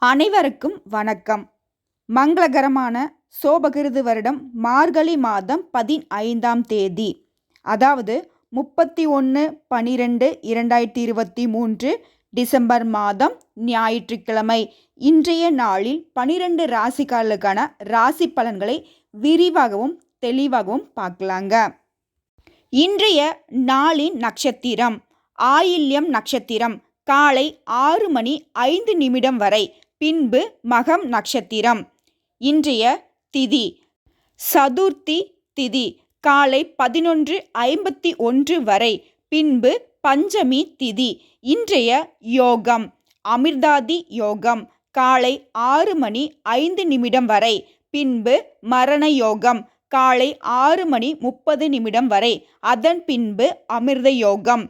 அனைவருக்கும் வணக்கம். மங்களகரமான சோபகிருது வருடம் மார்கழி மாதம் 15ஆம் தேதி, அதாவது 31/12/2023 டிசம்பர் மாதம் ஞாயிற்றுக்கிழமை. இன்றைய நாளில் 12 ராசிக்காரர்களுக்கான ராசி பலன்களை விரிவாகவும் தெளிவாகவும் பார்க்கலாங்க. இன்றைய நாளின் நட்சத்திரம் ஆயில்யம் நட்சத்திரம், காலை 6:05 வரை. பின்பு மகம் நட்சத்திரம். இன்றைய திதி சதுர்த்தி திதி, காலை 11:51 வரை. பின்பு பஞ்சமி திதி. இன்றைய யோகம் அமிர்தாதி யோகம், காலை 6:05 வரை. பின்பு மரண யோகம், காலை 6:30 வரை. அதன் பின்பு அமிர்த யோகம்.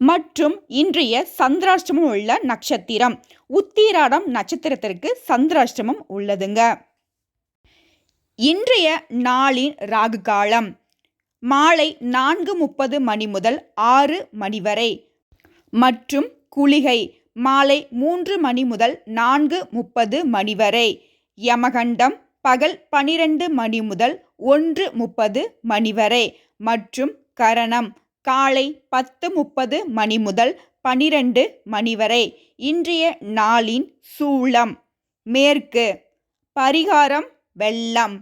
மற்றும் இன்றைய சந்திராஷ்டமம் உள்ள நட்சத்திரம் உத்திராடம் நட்சத்திரத்திற்கு சந்திராஷ்டமம் உள்ளதுங்க. இன்றைய நாளின் ராகு காலம் மாலை 4:30 முதல் 6 வரை. மற்றும் குளிகை மாலை 3 முதல் 4:30 வரை. யமகண்டம் பகல் 12 முதல் 1:30 வரை. மற்றும் கரணம் காலை 10:30 முதல் 12 வரை. இன்றைய நாளின் சூலம் மேற்கு, பரிகாரம் வெள்ளம்.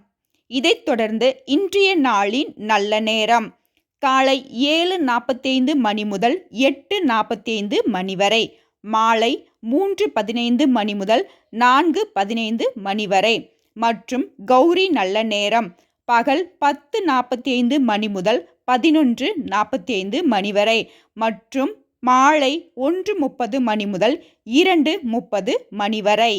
இதைத் தொடர்ந்து இன்றைய நாளின் நல்ல நேரம் காலை 7:45 முதல் 8:45 வரை. மாலை 3:15 முதல் 4:15 வரை. மற்றும் கௌரி நல்ல நேரம் பகல் 10:45 முதல் 11:45 வரை. மற்றும் மாலை 1:30 முதல் 2:30 வரை.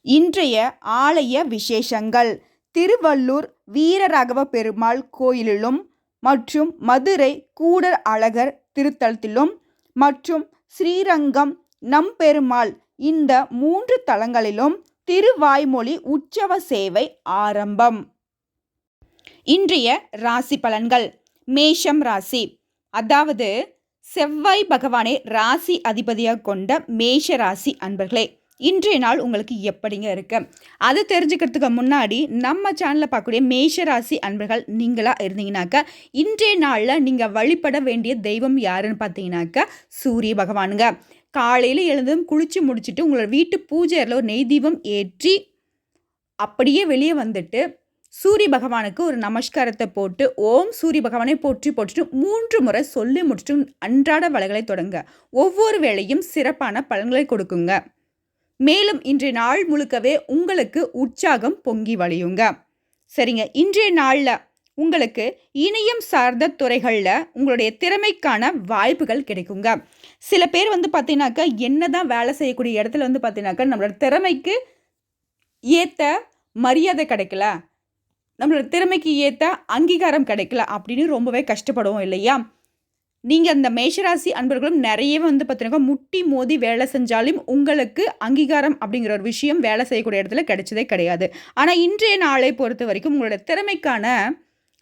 இன்றைய ஆலய விசேஷங்கள் திருவள்ளூர் வீரராகவ பெருமாள் கோயிலிலும் மற்றும் மதுரை கூடர் அழகர் திருத்தலத்திலும் மற்றும் ஸ்ரீரங்கம் நம்பெருமாள், இந்த 3 தலங்களிலும் திருவாய்மொழி உற்சவ சேவை ஆரம்பம். இன்றைய ராசி பலன்கள் மேஷம் ராசி, அதாவது செவ்வாய் பகவானை ராசி அதிபதியாக கொண்ட மேஷ ராசி அன்பர்களே, இன்றைய நாள் உங்களுக்கு எப்படிங்க இருக்கு? அது தெரிஞ்சுக்கிறதுக்கு முன்னாடி நம்ம சேனலில் பார்க்கக்கூடிய மேஷ ராசி அன்பர்கள் நீங்களாக இருந்தீங்கன்னாக்கா, இன்றைய நாளில் நீங்கள் வழிபட வேண்டிய தெய்வம் யாருன்னு பார்த்தீங்கன்னாக்கா சூரிய பகவானுங்க. காலையில் எழுந்தும் குளித்து முடிச்சுட்டு உங்களோட வீட்டு பூஜையில் ஒரு நெய் தீபம் ஏற்றி அப்படியே வெளியே வந்துட்டு சூரிய பகவானுக்கு ஒரு நமஸ்காரத்தை போட்டு ஓம் சூரிய பகவானை போற்றி போட்டுட்டு 3 முறை சொல்லி முடிச்சுட்டு அன்றாட வேலைகளை தொடங்க. ஒவ்வொரு வேளையும் சிறப்பான பலன்களை கொடுக்குங்க. மேலும் இன்றைய நாள் முழுக்கவே உங்களுக்கு உற்சாகம் பொங்கி வழியுங்க. சரிங்க, இன்றைய நாளில் உங்களுக்கு இணையம் சார்ந்த துறைகளில் உங்களுடைய திறமைக்கான வாய்ப்புகள் கிடைக்குங்க. சில பேர் பார்த்தீங்கன்னாக்கா என்னதான் வேலை செய்யக்கூடிய இடத்துல பார்த்தீங்கன்னாக்கா நம்மளோட திறமைக்கு ஏற்ற மரியாதை கிடைக்கல, நம்மளோட திறமைக்கு ஏற்ற அங்கீகாரம் கிடைக்கல அப்படின்னு ரொம்பவே கஷ்டப்படுவோம் இல்லையா? நீங்கள் அந்த மேஷராசி அன்பர்களும் நிறைய பார்த்தீங்கன்னா முட்டி மோதி வேலை செஞ்சாலும் உங்களுக்கு அங்கீகாரம் அப்படிங்கிற ஒரு விஷயம் வேலை செய்யக்கூடிய இடத்துல கிடைச்சதே கிடையாது. ஆனால் இன்றைய நாளை பொறுத்த வரைக்கும் உங்களோட திறமைக்கான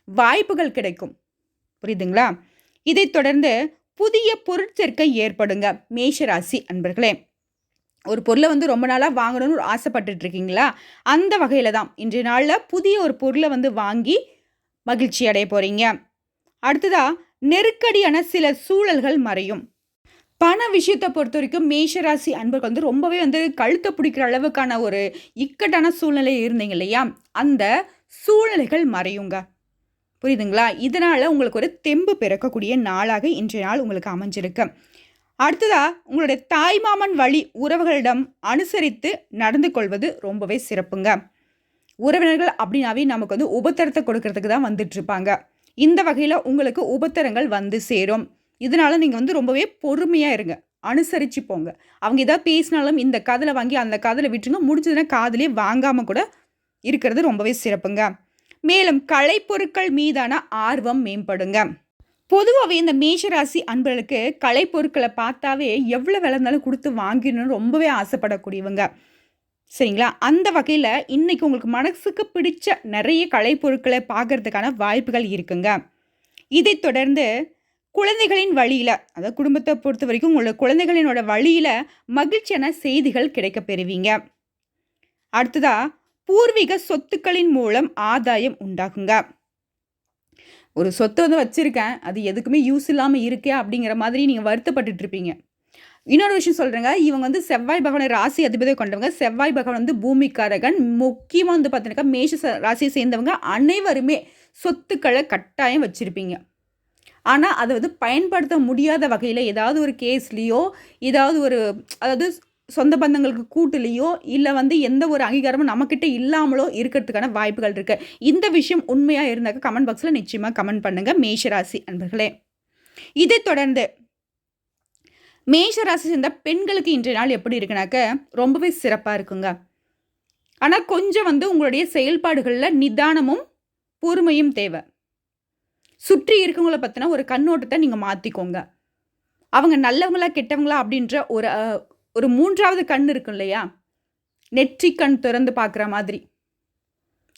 வாய்ப்புகள் கிடைக்கும். புரியுதுங்களா? இதைத் தொடர்ந்து புதிய பொருட்சேர்க்கை ஏற்படுங்க மேஷராசி அன்பர்களே. ஒரு பொருளை ரொம்ப நாளாக வாங்கணும்னு ஒரு ஆசைப்பட்டுட்டு இருக்கீங்களா? அந்த வகையில் தான் இன்றைய நாளில் புதிய ஒரு பொருளை வாங்கி மகிழ்ச்சி அடைய போகிறீங்க. அடுத்ததாக நெருக்கடியான சில சூழல்கள் மறையும். பண விஷயத்தை பொறுத்த வரைக்கும் மேஷராசி அன்பர்கள் ரொம்பவே கழுத்தை பிடிக்கிற அளவுக்கான ஒரு இக்கட்டான சூழ்நிலை இருந்தீங்க இல்லையா? அந்த சூழ்நிலைகள் மறையுங்க. புரியுதுங்களா? இதனால் உங்களுக்கு ஒரு தெம்பு பிறக்கக்கூடிய நாளாக இன்றைய நாள் உங்களுக்கு அமைஞ்சிருக்கு. அடுத்ததாக உங்களுடைய தாய்மாமன் வழி உறவுகளிடம் அனுசரித்து நடந்து கொள்வது ரொம்பவே சிறப்புங்க. உறவினர்கள் அப்படின்னாவே நமக்கு உபத்தரத்தை கொடுக்கறதுக்கு தான் வந்துட்டுருப்பாங்க. இந்த வகையில் உங்களுக்கு உபத்தரங்கள் சேரும். இதனால் நீங்கள் ரொம்பவே பொறுமையாக இருங்க, அனுசரித்து போங்க. அவங்க ஏதாவது பேசினாலும் இந்த காதில் வாங்கி அந்த காதில் விட்டுருங்க. முடிஞ்சதுன்னா காதிலே வாங்காமல் கூட இருக்கிறது ரொம்பவே சிறப்புங்க. மேலும் கலைப்பொருட்கள் மீதான ஆர்வம் மேம்படுங்க. பொதுவாகவே இந்த மேஷராசி அன்பர்களுக்கு கலைப்பொருட்களை பார்த்தாவே எவ்வளோ விலை இருந்தாலும் கொடுத்து வாங்கிடணும்னு ரொம்பவே ஆசைப்படக்கூடியவங்க. சரிங்களா? அந்த வகையில் இன்றைக்கி உங்களுக்கு மனசுக்கு பிடிச்ச நிறைய கலைப்பொருட்களை பார்க்கறதுக்கான வாய்ப்புகள் இருக்குங்க. இதைத் தொடர்ந்து குழந்தைகளின் வழியில், அதாவது குடும்பத்தை பொறுத்த வரைக்கும் உங்களோட குழந்தைகளினோட வழியில் மகிழ்ச்சியான செய்திகள் கிடைக்கப் பெறுவீங்க. அடுத்ததா பூர்வீக சொத்துக்களின் மூலம் ஆதாயம் உண்டாகுங்க. ஒரு சொத்தை வந்து வச்சுருக்கேன், அது எதுக்குமே யூஸ் இல்லாமல் இருக்கே அப்படிங்கிற மாதிரி நீங்கள் வருத்தப்பட்டுட்டு இருப்பீங்க. இன்னொரு விஷயம் சொல்கிறேங்க, இவங்க வந்து செவ்வாய் பகவானை ராசி அதிபதியை கொண்டவங்க. செவ்வாய் பகவான் வந்து பூமிக்காரகன். முக்கியமாக வந்து பார்த்தீங்கன்னாக்கா மேஷ ராசியை சேர்ந்தவங்க அனைவருமே சொத்துக்களை கட்டாயம் வச்சுருப்பீங்க. ஆனால் அதை வந்து பயன்படுத்த முடியாத வகையில் ஏதாவது ஒரு கேஸ்லேயோ, ஏதாவது ஒரு, அதாவது சொந்த பந்தங்களுக்கு கூட்டுலேயோ, இல்லை வந்து எந்த ஒரு அங்கீகாரமும் நம்மக்கிட்ட இல்லாமலோ இருக்கிறதுக்கான வாய்ப்புகள் இருக்குது. இந்த விஷயம் உண்மையாக இருந்தாக்க கமெண்ட் பாக்ஸில் நிச்சயமாக கமெண்ட் பண்ணுங்கள் மேஷராசி அன்பர்களே. இதை தொடர்ந்து மேஷராசி சேர்ந்த பெண்களுக்கு இன்றைய நாள் எப்படி இருக்குனாக்க ரொம்பவே சிறப்பாக இருக்குங்க. ஆனால் கொஞ்சம் வந்து உங்களுடைய செயல்பாடுகளில் நிதானமும் பொறுமையும் தேவை. சுற்றி இருக்கவங்களை பற்றின ஒரு கண்ணோட்டத்தை நீங்கள் மாற்றிக்கோங்க. அவங்க நல்லவங்களா கெட்டவங்களா அப்படின்ற ஒரு மூன்றாவது கண் இருக்கும் இல்லையா, நெற்றி கண் திறந்து பார்க்குற மாதிரி.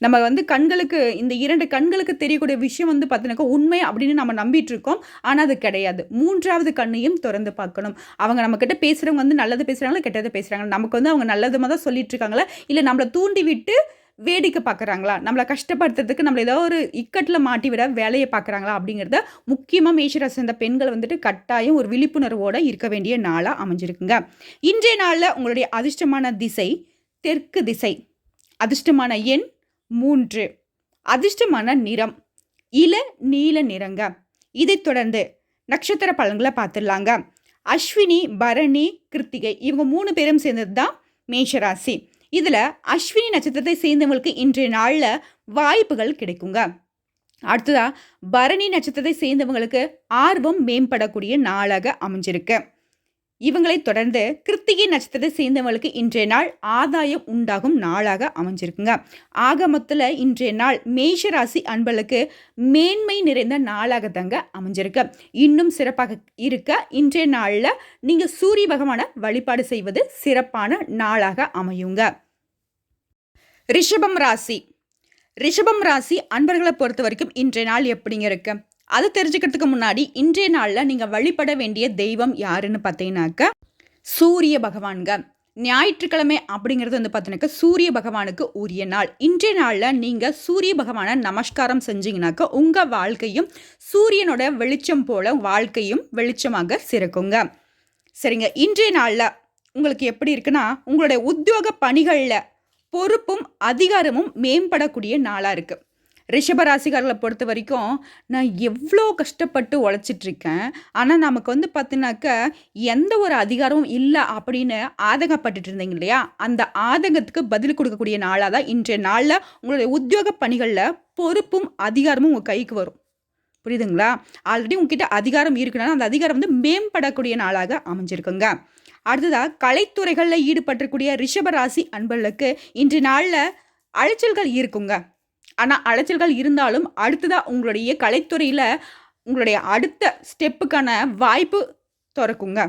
நம்ம வந்து கண்களுக்கு, இந்த 2 கண்களுக்கு தெரியக்கூடிய விஷயம் வந்து பார்த்தீங்கன்னாக்கா உண்மை அப்படின்னு நம்ம நம்பிட்டு இருக்கோம். ஆனால் அது கிடையாது. மூன்றாவது கண்ணையும் திறந்து பார்க்கணும். அவங்க நம்மக்கிட்ட பேசுகிறவங்க வந்து நல்லது பேசுகிறாங்களா கெட்டதை பேசுகிறாங்களா, நமக்கு வந்து அவங்க நல்லதுமாக தான் சொல்லிட்டு இருக்காங்களா, இல்லை நம்மளை தூண்டி விட்டு வேடிக்கை பார்க்குறாங்களா, நம்மளை கஷ்டப்படுத்துறதுக்கு, நம்மளை ஏதோ ஒரு இக்கட்டில் மாட்டி விட வேலையை பார்க்குறாங்களா அப்படிங்கிறத முக்கியமாக மேஷராசி சேர்ந்த பெண்கள் வந்துட்டு கட்டாயம் ஒரு விழிப்புணர்வோடு இருக்க வேண்டிய நாளாக அமைஞ்சிருக்குங்க. இன்றைய நாளில் உங்களுடைய அதிர்ஷ்டமான திசை தெற்கு திசை, அதிர்ஷ்டமான எண் 3, அதிர்ஷ்டமான நிறம் இள நீல நிறங்க. இதைத் தொடர்ந்து நட்சத்திர பலன்களை பார்த்துடலாங்க. அஸ்வினி, பரணி, கிருத்திகை இவங்க 3 பேரும் சேர்ந்தது தான் மேஷராசி. இதில் அஸ்வினி நட்சத்திரத்தை சேர்ந்தவங்களுக்கு இன்றைய நாளில் வாய்ப்புகள் கிடைக்குங்க. அடுத்ததாக பரணி நட்சத்திரத்தை சேர்ந்தவங்களுக்கு ஆர்வம் மேம்படக்கூடிய நாளாக அமைஞ்சிருக்கு. இவங்களை தொடர்ந்து கிருத்திகை நட்சத்திரத்தை சேர்ந்தவங்களுக்கு இன்றைய நாள் ஆதாயம் உண்டாகும் நாளாக அமைஞ்சிருக்குங்க. ஆக மொத்தத்தில் இன்றைய நாள் மேஷராசி அன்பர்களுக்கு மேன்மை நிறைந்த நாளாக தாங்க அமைஞ்சிருக்கு. இன்னும் சிறப்பாக இருக்க இன்றைய நாளில் நீங்கள் சூரிய பகவானை வழிபாடு செய்வது சிறப்பான நாளாக அமையுங்க. ரிஷபம் ராசி அன்பர்களை பொறுத்த வரைக்கும் இன்றைய நாள் எப்படிங்க இருக்கு, அதை தெரிஞ்சுக்கிறதுக்கு முன்னாடி இன்றைய நாளில் நீங்கள் வழிபட வேண்டிய தெய்வம் யாருன்னு பார்த்தீங்கன்னாக்க சூரிய பகவான்க. ஞாயிற்றுக்கிழமை அப்படிங்கிறது வந்து பார்த்தீங்கன்னாக்கா சூரிய பகவானுக்கு உரிய நாள். இன்றைய நாளில் நீங்கள் சூரிய பகவானை நமஸ்காரம் செஞ்சீங்கன்னாக்கா உங்கள் வாழ்க்கையும் சூரியனோட வெளிச்சம் போல வாழ்க்கையும் வெளிச்சமாக சிறக்குங்க. சரிங்க, இன்றைய நாளில் உங்களுக்கு எப்படி இருக்குன்னா, உங்களுடைய உத்தியோக பணிகளில் பொறுப்பும் அதிகாரமும் மேம்படக்கூடிய நாளாக இருக்குது. ரிஷபராசிகாரர்களை பொறுத்த வரைக்கும் நான் எவ்வளோ கஷ்டப்பட்டு உழைச்சிட்ருக்கேன், ஆனால் நமக்கு வந்து பார்த்தினாக்க எந்த ஒரு அதிகாரமும் இல்லை அப்படின்னு ஆதங்கப்பட்டுட்டு இருந்தீங்க இல்லையா, அந்த ஆதங்கத்துக்கு பதில் கொடுக்கக்கூடிய நாளாக தான் இன்றைய நாளில் உங்களுடைய உத்தியோக பணிகளில் பொறுப்பும் அதிகாரமும் உங்கள் கைக்கு வரும். புரியுதுங்களா? ஆல்ரெடி உங்ககிட்ட அதிகாரம் இருக்குன்னா அந்த அதிகாரம் வந்து மேம்படக்கூடிய நாளாக அமைஞ்சிருக்குங்க. அடுத்ததாக கலைத்துறைகளில் ஈடுபட்டிருக்கூடிய ரிஷபராசி அன்பர்களுக்கு இன்றைய நாளில் அலைச்சல்கள் இருக்குங்க. ஆனால் அலைச்சல்கள் இருந்தாலும் அடுத்ததாக உங்களுடைய கலைத்துறையில் உங்களுடைய அடுத்த ஸ்டெப்புக்கான வாய்ப்பு திறக்குங்க.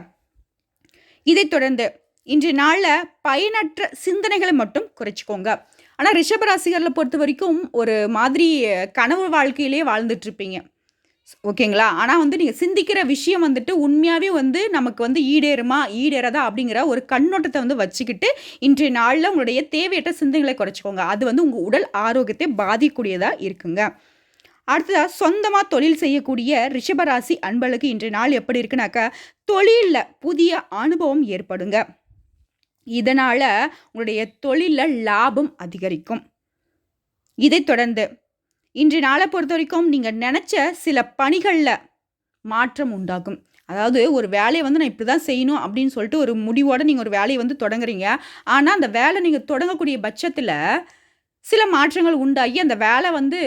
இதைத் தொடர்ந்து இன்றைய நாளில் பயனற்ற சிந்தனைகளை மட்டும் குறைச்சிக்கோங்க. ஆனால் ரிஷபராசிகளை பொறுத்த வரைக்கும் ஒரு மாதிரி கனவு வாழ்க்கையிலே வாழ்ந்துட்டுருப்பீங்க, ஓகேங்களா? ஆனால் வந்து நீங்கள் சிந்திக்கிற விஷயம் வந்துட்டு உண்மையாகவே வந்து நமக்கு வந்து ஈடேறதா அப்படிங்கிற ஒரு கண்ணோட்டத்தை வந்து வச்சுக்கிட்டு இன்றைய நாளில் உங்களுடைய தேவையற்ற சிந்தனைகளை குறைச்சிக்கோங்க. அது வந்து உங்கள் உடல் ஆரோக்கியத்தை பாதிக்கக்கூடியதாக இருக்குங்க. அடுத்ததாக சொந்தமாக தொழில் செய்யக்கூடிய ரிஷபராசி அன்பர்களுக்கு இன்றைய நாள் எப்படி இருக்குனாக்கா தொழிலில் புதிய அனுபவம் ஏற்படுங்க. இதனால் உங்களுடைய தொழிலில் லாபம் அதிகரிக்கும். இதைத் தொடர்ந்து இன்றைய நாளை பொறுத்த வரைக்கும் நீங்கள் நினச்ச சில பணிகளில் மாற்றம் உண்டாகும். அதாவது ஒரு வேலையை வந்து நான் இப்படி தான் செய்யணும் அப்படின்னு சொல்லிட்டு ஒரு முடிவோடு நீங்கள் ஒரு வேலையை வந்து தொடங்குறீங்க. ஆனால் அந்த வேலை நீங்கள் தொடங்கக்கூடிய பட்சத்தில் சில மாற்றங்கள் உண்டாகி அந்த வேலை வந்து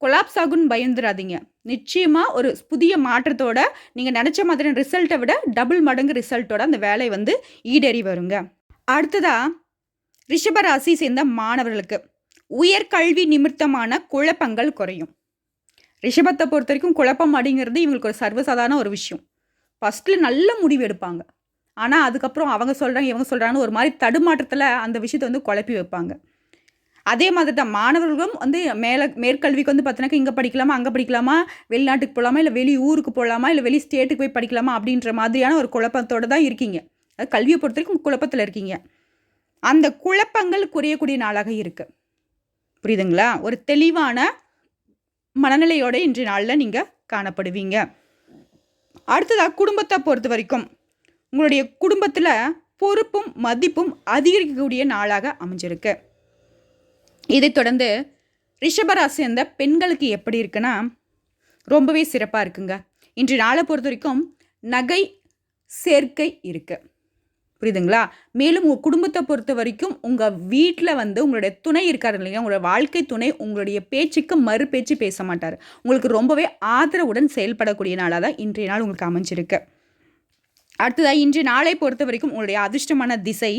கொலாப்ஸ் ஆகுன்னு பயந்துடாதீங்க. நிச்சயமாக ஒரு புதிய மாற்றத்தோட நீங்கள் நினச்ச மாதிரியான ரிசல்ட்டை விட டபுள் மடங்கு ரிசல்ட்டோட அந்த வேலை வந்து ஈடேறி வருங்க. அடுத்ததாக ரிஷபராசி சேர்ந்த மாணவர்களுக்கு உயர்கல்வி நிமித்தமான குழப்பங்கள் குறையும். ரிஷபத்தை பொறுத்த வரைக்கும் குழப்பம் அப்படிங்கிறது இவங்களுக்கு ஒரு சர்வசாதாரண ஒரு விஷயம். ஃபஸ்ட்டில் நல்ல முடிவு எடுப்பாங்க, ஆனால் அதுக்கப்புறம் அவங்க சொல்கிறாங்க இவங்க சொல்கிறாங்கன்னு ஒரு மாதிரி தடுமாற்றத்தில் அந்த விஷயத்தை வந்து குழப்பி வைப்பாங்க. அதே மாதிரி தான் மாணவர்களும் வந்து மேற்கல்விக்கு வந்து பார்த்தீங்கன்னா இங்கே படிக்கலாமா, அங்கே படிக்கலாமா, வெளிநாட்டுக்கு போகலாமா, இல்லை வெளி ஊருக்கு போகலாமா, இல்லை வெளி ஸ்டேட்டுக்கு போய் படிக்கலாமா அப்படின்ற மாதிரியான ஒரு குழப்பத்தோடு தான் இருக்கீங்க. அது கல்வியை பொறுத்த வரைக்கும் குழப்பத்தில் இருக்கீங்க. அந்த குழப்பங்கள் குறையக்கூடிய நாளாக இருக்குது. புரியுதுங்களா? ஒரு தெளிவான மனநிலையோட இன்றைய நாளில் நீங்கள் காணப்படுவீங்க. அடுத்ததாக குடும்பத்தை பொறுத்த வரைக்கும் உங்களுடைய குடும்பத்தில் பொறுப்பும் மதிப்பும் அதிகரிக்கக்கூடிய நாளாக அமைஞ்சிருக்கு. இதை தொடர்ந்து ரிஷபராசி அந்த பெண்களுக்கு எப்படி இருக்குன்னா ரொம்பவே சிறப்பாக இருக்குங்க. இன்றைய நாளை பொறுத்த வரைக்கும் நகை சேர்க்கை இருக்குது. புரியுதுங்களா? மேலும் உங்கள் குடும்பத்தை பொறுத்த வரைக்கும் உங்கள் வீட்டில் வந்து உங்களுடைய துணை இருக்காரு இல்லையா, உங்களோட வாழ்க்கை துணை உங்களுடைய பேச்சுக்கு மறு பேச்சு பேச மாட்டார். உங்களுக்கு ரொம்பவே ஆதரவுடன் செயல்படக்கூடிய நாளாக தான் இன்றைய நாள் உங்களுக்கு அமைஞ்சிருக்கு. அடுத்ததாக இன்றைய நாளை பொறுத்த வரைக்கும் உங்களுடைய அதிர்ஷ்டமான திசை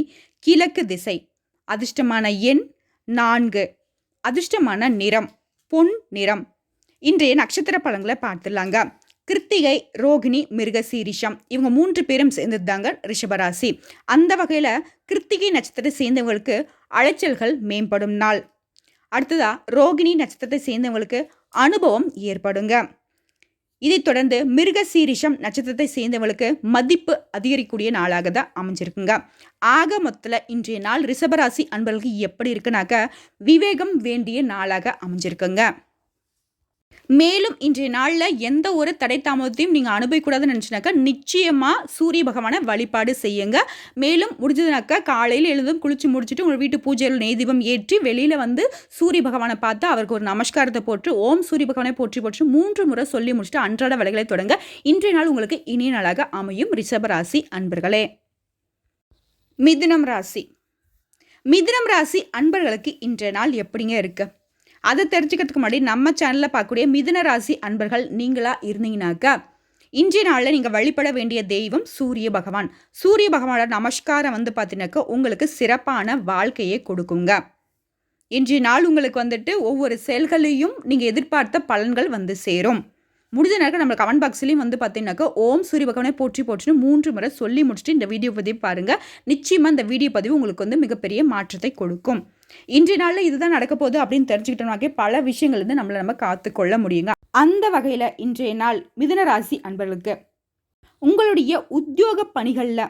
கிழக்கு திசை, அதிர்ஷ்டமான எண் 4, அதிர்ஷ்டமான நிறம் பொன் நிறம். இன்றைய நட்சத்திர பலன்களை பார்த்துடலாங்க. கிருத்திகை, ரோகிணி, மிருகசீரிஷம் இவங்க 3 பேரும் சேர்ந்தது தாங்க ரிஷபராசி. அந்த வகையில் கிருத்திகை நட்சத்திரத்தை சேர்ந்தவங்களுக்கு அலைச்சல்கள் மேம்படும் நாள். அடுத்ததா ரோகிணி நட்சத்திரத்தை சேர்ந்தவங்களுக்கு அனுபவம் ஏற்படுங்க. இதைத் தொடர்ந்து மிருகசீரிஷம் நட்சத்திரத்தை சேர்ந்தவங்களுக்கு மதிப்பு அதிகரிக்கக்கூடிய நாளாக தான் அமைஞ்சிருக்குங்க. ஆக மொத்தத்தில் இன்றைய நாள் ரிஷபராசி அன்பர்களுக்கு எப்படி இருக்குனாக்க விவேகம் வேண்டிய நாளாக அமைஞ்சிருக்குங்க. மேலும் இன்றைய நாளில் எந்த ஒரு தடை தாமதத்தையும் நீங்கள் அனுபவிக்கூடாதுன்னு நினச்சினாக்கா நிச்சயமாக சூரிய பகவானை வழிபாடு செய்யுங்க. மேலும் முடிஞ்சதுனாக்கா காலையில் எழுதும் குளிச்சு முடிச்சுட்டு உங்கள் வீட்டு பூஜையில் நெய் தீபம் ஏற்றி வெளியில் வந்து சூரிய பகவானை பார்த்து அவருக்கு ஒரு நமஸ்காரத்தை போட்டு ஓம் சூரிய பகவானை போற்றி 3 முறை சொல்லி முடிச்சுட்டு அன்றாட வேலைகளை தொடங்க இன்றைய நாள் உங்களுக்கு இனிய நாளாக அமையும். ரிஷபராசி அன்பர்களே. மிதுனம் ராசி. மிதுனம் ராசி அன்பர்களுக்கு இன்றைய நாள் எப்படிங்க இருக்குது? அதை தெரிஞ்சுக்கிறதுக்கு முன்னாடி நம்ம சேனலில் பார்க்கக்கூடிய மிதுன ராசி அன்பர்கள் நீங்களாக இருந்தீங்கன்னாக்கா இன்றைய நாளில் நீங்கள் வழிபட வேண்டிய தெய்வம் சூரிய பகவான். சூரிய பகவானோட நமஸ்காரம் வந்து பார்த்தீங்கன்னாக்கா உங்களுக்கு சிறப்பான வாழ்க்கையை கொடுக்குங்க. இன்றைய நாள் உங்களுக்கு வந்துட்டு ஒவ்வொரு செயல்களையும் நீங்கள் எதிர்பார்த்த பலன்கள் வந்து சேரும். முடிஞ்ச நேரம் நம்ம கமெண்ட் பாக்ஸ்லையும் வந்து பார்த்தீங்கன்னாக்கா ஓம் சூரிய பகவானை போற்றி 3 முறை சொல்லி முடிச்சுட்டு இந்த வீடியோ பதிவு பாருங்கள். நிச்சயமாக இந்த வீடியோ பதிவு உங்களுக்கு வந்து மிகப்பெரிய மாற்றத்தை கொடுக்கும். இன்றைய நாளில் இதுதான் நடக்க போகுது அப்படின்னு தெரிஞ்சுக்கிட்டோம்னாக்கே பல விஷயங்கள் வந்து நம்ம காத்துக்கொள்ள முடியுங்க. அந்த வகையில் இன்றைய நாள் மிதுன ராசி அன்பர்களுக்கு உங்களுடைய உத்தியோக பணிகளில்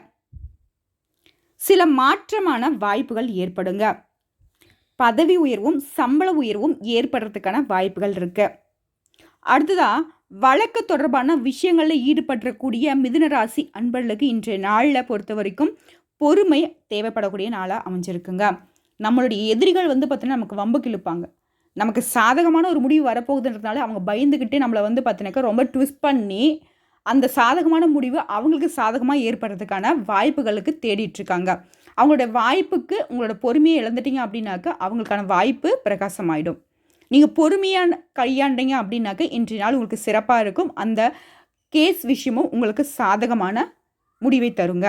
சில மாற்றமான வாய்ப்புகள் ஏற்படுங்க. பதவி உயர்வும் சம்பள உயர்வும் ஏற்படுறதுக்கான வாய்ப்புகள் இருக்கு. அடுத்ததாக வழக்கு தொடர்பான விஷயங்களில் ஈடுபடக்கூடிய மிதுன ராசி அன்பர்களுக்கு இன்றைய நாளில் பொறுத்த வரைக்கும் பொறுமை தேவைப்படக்கூடிய நாளாக அமைஞ்சிருக்குங்க. நம்மளுடைய எதிரிகள் வந்து பார்த்தீங்கன்னா நமக்கு வம்புக்கு இழுப்பாங்க. நமக்கு சாதகமான ஒரு முடிவு வரப்போகுதுன்றதுனால அவங்க பயந்துக்கிட்டே நம்மளை வந்து பார்த்தீங்கன்னாக்கா ரொம்ப ட்விஸ்ட் பண்ணி அந்த சாதகமான முடிவு அவங்களுக்கு சாதகமாக ஏற்படுறதுக்கான வாய்ப்புகளுக்கு தேடிட்டுருக்காங்க. அவங்களோட வாய்ப்புக்கு உங்களோட பொறுமையை இழந்துட்டீங்க அப்படின்னாக்கா அவங்களுக்கான வாய்ப்பு பிரகாசமாயிடும். நீங்கள் பொறுமையான கையாண்டீங்க அப்படின்னாக்க இன்றைய நாள் உங்களுக்கு சிறப்பாக இருக்கும். அந்த கேஸ் விஷயமும் உங்களுக்கு சாதகமான முடிவை தருங்க.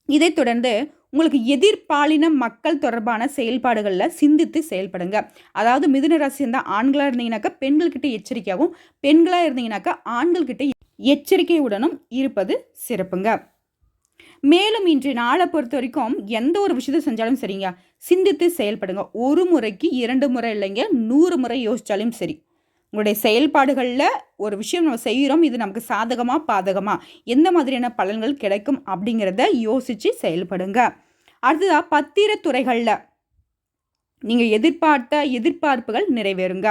இதை தொடர்ந்து உங்களுக்கு எதிர்பாலின மக்கள் தொடர்பான செயல்பாடுகளில் சிந்தித்து செயல்படுங்க. அதாவது மிதுன ராசி இருந்தால் ஆண்களாக இருந்தீங்கன்னாக்கா பெண்கள்கிட்ட எச்சரிக்கையாகவும், பெண்களாக இருந்தீங்கன்னாக்கா ஆண்கள்கிட்ட எச்சரிக்கையுடனும் இருப்பது சிறப்புங்க. மேலும் இன்றைய நாளை பொறுத்த வரைக்கும் எந்த ஒரு விஷயத்தை செஞ்சாலும் சரிங்க, சிந்தித்து செயல்படுங்க. 1 முறைக்கு 2 முறை இல்லைங்க, 100 முறை யோசித்தாலும் சரி. உங்களுடைய செயல்பாடுகளில் ஒரு விஷயம் நம்ம செய்கிறோம், இது நமக்கு சாதகமாக பாதகமாக எந்த மாதிரியான பலன்கள் கிடைக்கும் அப்படிங்கிறத யோசித்து செயல்படுங்க. அடுத்ததாக பத்திரத்துறைகளில் நீங்கள் எதிர்பார்த்த எதிர்பார்ப்புகள் நிறைவேறுங்க.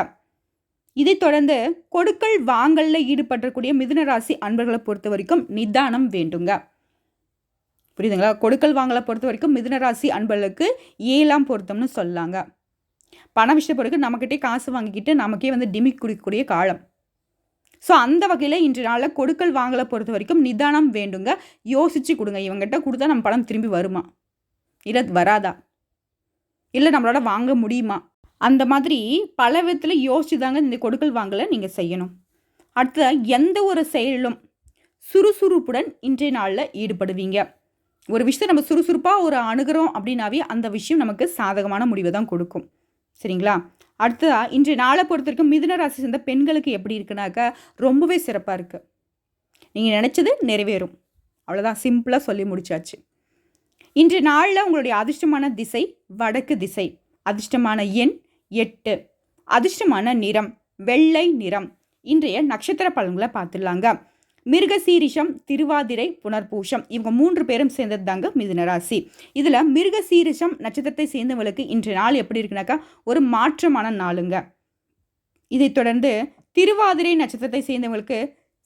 இதை தொடர்ந்து கொடுக்கல் வாங்கலில் ஈடுபடக்கூடிய மிதுன ராசி அன்பர்களை பொறுத்த வரைக்கும் நிதானம் வேண்டுங்க. புரியுதுங்களா? கொடுக்கல் வாங்கலை பொறுத்த வரைக்கும் மிதுன ராசி அன்பர்களுக்கு 7ஆம் பொருத்தம்னு சொல்லாங்க. பண விஷயம் பொறுத்து நம்மக்கிட்டே காசு வாங்கிக்கிட்டு நமக்கே வந்து டிமிக் குடிக்கக்கூடிய காலம். ஸோ அந்த வகையில் இன்று நாளில் கொடுக்கல் வாங்கலை பொறுத்த வரைக்கும் நிதானம் வேண்டுங்க. யோசித்து கொடுங்க. இவங்ககிட்ட கொடுத்தா நம்ம பணம் திரும்பி வருமா, இல்லை வராதா, இல்லை நம்மளோட வாங்க முடியுமா, அந்த மாதிரி பல விதத்தில் யோசிச்சு தாங்க இந்த கொடுக்கல் வாங்கலை நீங்கள் செய்யணும். அடுத்த எந்த ஒரு செயலிலும் சுறுசுறுப்புடன் இன்றைய நாளில் ஈடுபடுவீங்க. ஒரு விஷயத்தை நம்ம சுறுசுறுப்பாக ஒரு அணுகிறோம் அப்படின்னாவே அந்த விஷயம் நமக்கு சாதகமான முடிவை தான் கொடுக்கும். சரிங்களா? அடுத்ததாக இன்றைய நாளை பொறுத்த வரைக்கும் மிதுன ராசி சேர்ந்த பெண்களுக்கு எப்படி இருக்குனாக்கா ரொம்பவே சிறப்பாக இருக்குது. நீங்கள் நினச்சது நிறைவேறும். அவ்வளோதான், சிம்பிளாக சொல்லி முடிச்சாச்சு. இன்றைய நாளில் உங்களுடைய அதிர்ஷ்டமான திசை வடக்கு திசை, அதிர்ஷ்டமான எண் 8. அதிர்ஷ்டமான நிறம் வெள்ளை நிறம். இன்றைய நட்சத்திர பலன்களை பார்த்துடலாங்க. மிருகசீரிஷம், திருவாதிரை, புனர்பூஷம் இவங்க 3 பேரும் சேர்ந்தது தாங்க மிதுன ராசி. இதில் மிருகசீரிஷம் நட்சத்திரத்தை சேர்ந்தவங்களுக்கு இன்றைய நாள் எப்படி இருக்குனாக்கா ஒரு மாற்றமான நாளுங்க. இதைத் தொடர்ந்து திருவாதிரை நட்சத்திரத்தை சேர்ந்தவங்களுக்கு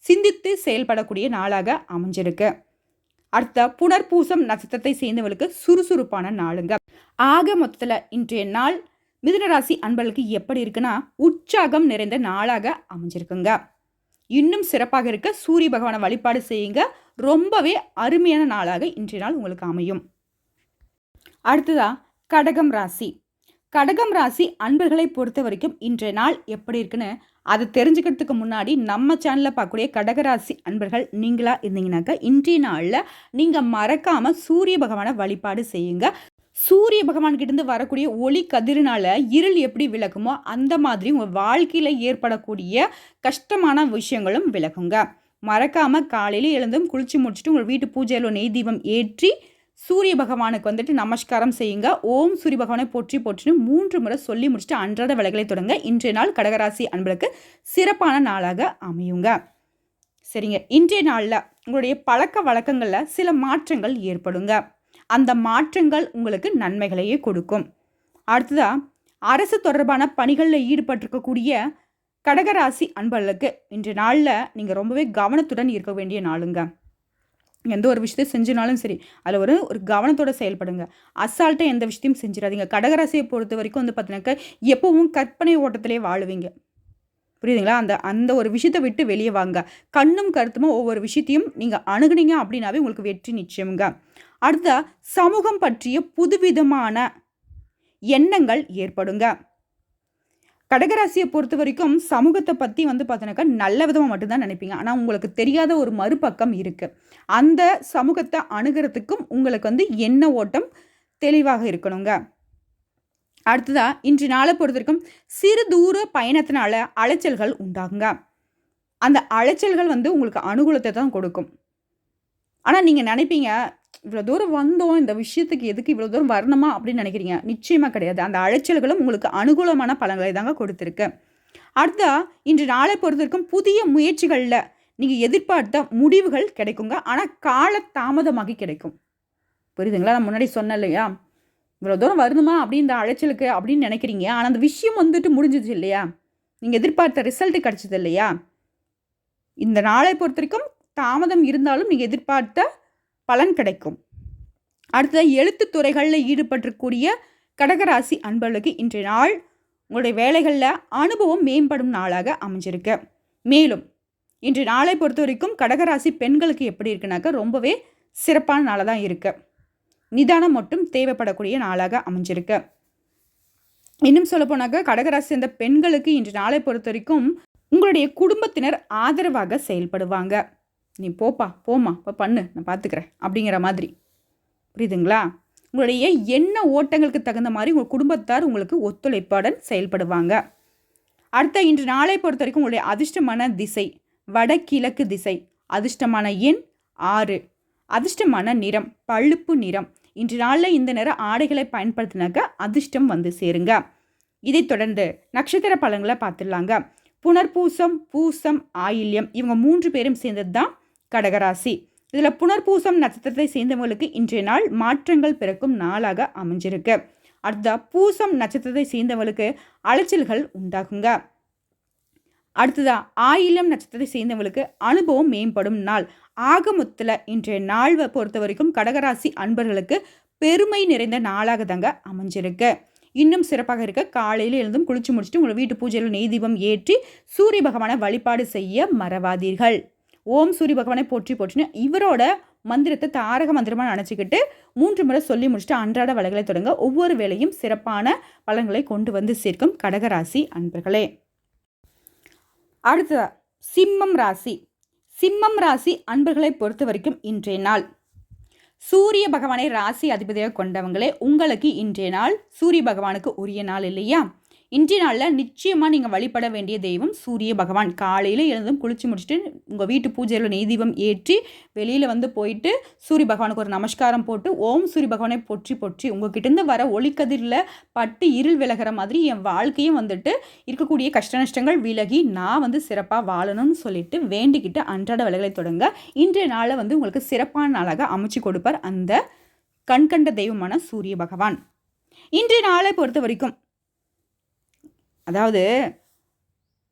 சிந்தித்து செயல்படக்கூடிய நாளாக அமைஞ்சிருக்கு. அடுத்த புனர்பூசம் நட்சத்திரத்தை சேர்ந்தவங்களுக்கு சுறுசுறுப்பான நாளுங்க. ஆக மொத்தத்தில் இன்றைய நாள் மிதுனராசி அன்பர்களுக்கு எப்படி இருக்குன்னா உற்சாகம் நிறைந்த நாளாக அமைஞ்சிருக்குங்க. இன்னும் சிறப்பாக இருக்க சூரிய பகவானை வழிபாடு செய்யுங்க. ரொம்பவே அருமையான நாளாக இன்றைய நாள் உங்களுக்கு அமையும். அடுத்ததா கடகம் ராசி. கடகம் ராசி அன்பர்களை பொறுத்த வரைக்கும் இன்றைய நாள் எப்படி இருக்குன்னு அதை தெரிஞ்சுக்கிறதுக்கு முன்னாடி நம்ம சேனலில் பார்க்கக்கூடிய கடகராசி அன்பர்கள் நீங்களா இருந்தீங்கன்னாக்கா இன்றைய நாளில் நீங்கள் மறக்காமல் சூரிய பகவானை வழிபாடு செய்யுங்க. சூரிய பகவான் கிட்டேருந்து வரக்கூடிய ஒளி கதிரினால இருள் எப்படி விலகுமோ அந்த மாதிரி உங்கள் வாழ்க்கையில் ஏற்படக்கூடிய கஷ்டமான விஷயங்களும் விலகுங்க. மறக்காமல் காலையில் எழுந்தும் குளிச்சு முடிச்சுட்டு உங்கள் வீட்டு பூஜையில் நெய் தீபம் ஏற்றி சூரிய பகவானுக்கு வந்துட்டு நமஸ்காரம் செய்யுங்க. ஓம் சூரிய பகவானை போற்றி போற்றின்னு 3 முறை சொல்லி முடிச்சுட்டு அன்றாட வேலைகளை தொடங்க. இன்றைய நாள் கடகராசி அன்பர்களுக்கு சிறப்பான நாளாக அமையுங்க. சரிங்க, இன்றைய நாளில் உங்களுடைய பழக்க வழக்கங்களில் சில மாற்றங்கள் ஏற்படுங்க. அந்த மாற்றங்கள் உங்களுக்கு நன்மைகளையே கொடுக்கும். அடுத்ததாக அரசு தொடர்பான பணிகளில் ஈடுபட்டிருக்கக்கூடிய கடகராசி அன்பர்களுக்கு இன்றைய நாளில் நீங்கள் ரொம்பவே கவனத்துடன் இருக்க வேண்டிய நாளுங்க. எந்த ஒரு விஷயத்தை செஞ்சினாலும் சரி அதில் ஒரு கவனத்தோடு செயல்படுங்க. அசால்ட்டாக எந்த விஷயத்தையும் செஞ்சிடாதீங்க. கடகராசியை பொறுத்த வரைக்கும் வந்து பார்த்தீங்கன்னாக்கா எப்பவும் கற்பனை ஓட்டத்திலே வாழுவீங்க. புரியுதுங்களா? அந்த ஒரு விஷயத்தை விட்டு வெளியே வாங்க. கண்ணும் கருத்துமா ஒவ்வொரு விஷயத்தையும் நீங்கள் அணுகுனீங்க அப்படின்னாவே உங்களுக்கு வெற்றி நிச்சயமுங்க. அடுத்த சமூகம் பற்றிய புதுவிதமான எண்ணங்கள் ஏற்படுங்க. கடகராசியை பொறுத்த வரைக்கும் சமூகத்தை பற்றி வந்து பார்த்தோன்னாக்கா நல்ல விதமாக மட்டும்தான் நினைப்பீங்க. ஆனால் உங்களுக்கு தெரியாத ஒரு மறுபக்கம் இருக்குது. அந்த சமூகத்தை அணுகிறதுக்கும் உங்களுக்கு வந்து எண்ண ஓட்டம் தெளிவாக இருக்கணுங்க. அடுத்ததாக இன்று நாளை பொறுத்த வரைக்கும் சிறு தூர பயணத்தினால அலைச்சல்கள் உண்டாகுங்க. அந்த அலைச்சல்கள் வந்து உங்களுக்கு அனுகூலத்தை தான் கொடுக்கும். ஆனால் நீங்கள் நினைப்பீங்க இவ்வளோ தூரம் வந்தோம், இந்த விஷயத்துக்கு எதுக்கு இவ்வளோ தூரம் வரணுமா அப்படின்னு நினைக்கிறீங்க. நிச்சயமாக கிடையாது. அந்த அலைச்சல்களும் உங்களுக்கு அனுகூலமான பலன்களை தாங்க கொடுத்துருக்கு. அடுத்தா இன்று நாளை பொறுத்த வரைக்கும் புதிய முயற்சிகளில் நீங்கள் எதிர்பார்த்த முடிவுகள் கிடைக்குங்க. ஆனால் கால தாமதமாகி கிடைக்கும். புரியுதுங்களா? நான் முன்னாடி சொன்னேன் இல்லையா, இவ்வளோ தூரம் வரணுமா அப்படின்னு அலைச்சலுக்கு அப்படின்னு நினைக்கிறீங்க. ஆனால் அந்த விஷயம் வந்துட்டு முடிஞ்சிச்சு இல்லையா, நீங்கள் எதிர்பார்த்த ரிசல்ட்டு கிடச்சிது இல்லையா. இந்த நாளை பொறுத்த வரைக்கும் தாமதம் இருந்தாலும் நீங்கள் எதிர்பார்த்த பலன் கிடைக்கும். அடுத்தது எழுத்து துறைகளில் ஈடுபட்டிருக்கக்கூடிய கடகராசி அன்பர்களுக்கு இன்றைய நாள் உங்களுடைய வேலைகளில் அனுபவம் மேம்படும் நாளாக அமைஞ்சிருக்கு. மேலும் இன்று நாளை பொறுத்த வரைக்கும் கடகராசி பெண்களுக்கு எப்படி இருக்குனாக்கா ரொம்பவே சிறப்பான நாளாக தான் இருக்குது. நிதானம் மட்டும் தேவைப்படக்கூடிய நாளாக அமைஞ்சிருக்கு. இன்னும் சொல்ல போனாக்கா கடகராசி அந்த பெண்களுக்கு இன்று நாளை பொறுத்த வரைக்கும் உங்களுடைய குடும்பத்தினர் ஆதரவாக செயல்படுவாங்க. நீ போப்பா போம்மா இப்போ பண்ணு, நான் பார்த்துக்கிறேன் அப்படிங்கிற மாதிரி. புரியுதுங்களா? உங்களுடைய எண்ண ஓட்டங்களுக்கு தகுந்த மாதிரி உங்கள் குடும்பத்தார் உங்களுக்கு ஒத்துழைப்புடன் செயல்படுவாங்க. அடுத்த இன்று நாளை பொறுத்த வரைக்கும் உங்களுடைய அதிர்ஷ்டமான திசை வடகிழக்கு திசை. அதிர்ஷ்டமான எண் 6. அதிர்ஷ்டமான நிறம் பழுப்பு நிறம். இன்று நாளில் இந்த நிற ஆடைகளை பயன்படுத்தினாக்க அதிர்ஷ்டம் வந்து சேருங்க. இதைத் தொடர்ந்து நட்சத்திர பலன்களை பார்த்துடலாங்க. புனர்பூசம், பூசம், ஆயில்யம் இவங்க 3 பேரும் சேர்ந்தது தான் கடகராசி. இதில் புனர்பூசம் நட்சத்திரத்தை சேர்ந்தவங்களுக்கு இன்றைய நாள் மாற்றங்கள் பிறக்கும் நாளாக அமைஞ்சிருக்கு. அடுத்த பூசம் நட்சத்திரத்தை சேர்ந்தவங்களுக்கு அலைச்சல்கள் உண்டாகுங்க. அடுத்ததா ஆயில்யம் நட்சத்திரத்தை சேர்ந்தவங்களுக்கு அனுபவம் மேம்படும் நாள். ஆகமொத்தத்தில் இன்றைய நாள் பொறுத்த வரைக்கும் கடகராசி அன்பர்களுக்கு பெருமை நிறைந்த நாளாக தாங்க அமைஞ்சிருக்கு. இன்னும் சிறப்பாக இருக்க காலையில் எழுந்தும் குளிச்சு முடிச்சுட்டு உங்களை வீட்டு பூஜையில் நெய் தீபம் ஏற்றி சூரிய பகவானை வழிபாடு செய்ய மறவாதீர்கள். ஓம் சூரிய பகவானை போற்றி போற்றின்னு இவரோட மந்திரத்தை தாரக மந்திரமாக நினச்சிக்கிட்டு 3 முறை சொல்லி முடிச்சுட்டு அன்றாட வேலைகளை தொடங்க. ஒவ்வொரு வேலையும் சிறப்பான பலன்களை கொண்டு வந்து சேர்க்கும் கடகராசி அன்பர்களே. அடுத்ததா சிம்மம் ராசி. சிம்மம் ராசி அன்பர்களை பொறுத்த வரைக்கும் இன்றைய நாள் சூரிய பகவானை ராசி அதிபதியாக கொண்டவங்களே உங்களுக்கு இன்றைய நாள் சூரிய பகவானுக்கு உரிய நாள் இல்லையா. இன்றைய நாளில் நிச்சயமாக நீங்கள் வழிபட வேண்டிய தெய்வம் சூரிய பகவான். காலையில் எழுந்தும் குளித்து முடிச்சுட்டு உங்கள் வீட்டு பூஜையில் நெய் தீபம் ஏற்றி வெளியில் வந்து போயிட்டு சூரிய பகவானுக்கு ஒரு நமஸ்காரம் போட்டு ஓம் சூரிய பகவானை போற்றி போற்றி உங்ககிட்டேருந்து வர ஒளிக்கதிரில் பட்டு இருள் விலகிற மாதிரி என் வாழ்க்கையும் வந்துட்டு இருக்கக்கூடிய கஷ்ட நஷ்டங்கள் விலகி நான் வந்து சிறப்பாக வாழணும்னு சொல்லிட்டு வேண்டிக்கிட்டு அன்றாட வேலைகளை தொடங்க இன்றைய நாளை வந்து உங்களுக்கு சிறப்பான நாளாக அமைச்சு கொடுப்பார் அந்த கண்கண்ட தெய்வமான சூரிய பகவான். இன்றைய நாளை பொறுத்த வரைக்கும் அதாவது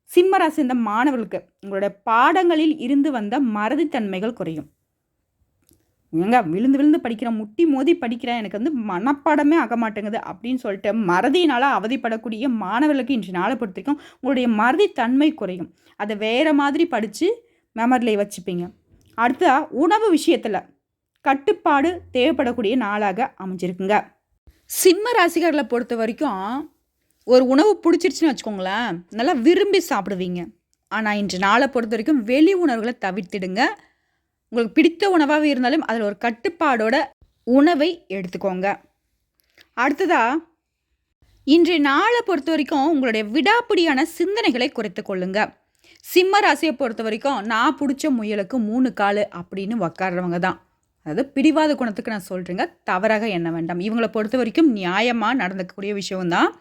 சிம்மராசி இந்த மாணவர்களுக்கு உங்களுடைய பாடங்களில் இருந்து வந்த மறதித்தன்மைகள் குறையும். ஏங்க விழுந்து விழுந்து படிக்கிறேன், முட்டி மோதி படிக்கிறேன், எனக்கு வந்து மனப்பாடமே ஆக மாட்டேங்குது அப்படின்னு சொல்லிட்டு மறதியினால் அவதிப்படக்கூடிய மாணவர்களுக்கு இன்றைய நாளை பொறுத்த வரைக்கும் உங்களுடைய மறதித்தன்மை குறையும். அதை வேறு மாதிரி படித்து மெமரியில் வச்சுப்பீங்க. அடுத்தா உணவு விஷயத்தில் கட்டுப்பாடு தேவைப்படக்கூடிய நாளாக அமைஞ்சிருக்குங்க. சிம்ம ராசிகர்களை பொறுத்த வரைக்கும் ஒரு உணவு பிடிச்சிருச்சுன்னு வச்சுக்கோங்களேன், நல்லா விரும்பி சாப்பிடுவீங்க. ஆனால் இன்று நாளை பொறுத்த வரைக்கும் வெளி உணவுகளை தவிர்த்திடுங்க. உங்களுக்கு பிடித்த உணவாகவே இருந்தாலும் அதில் ஒரு கட்டுப்பாடோட உணவை எடுத்துக்கோங்க. அடுத்ததாக இன்றைய நாளை பொறுத்த வரைக்கும் உங்களுடைய விடாப்பிடியான சிந்தனைகளை குறைத்து கொள்ளுங்க. சிம்ம ராசியை பொறுத்த வரைக்கும் நான் பிடிச்ச முயலுக்கு 3 கால் அப்படின்னு உக்காடுறவங்க தான். அதாவது பிடிவாத குணத்துக்கு நான் சொல்கிறேங்க, தவறாக எண்ண வேண்டாம். இவங்களை பொறுத்த வரைக்கும் நியாயமாக நடந்துக்கக்கூடிய விஷயம்தான்.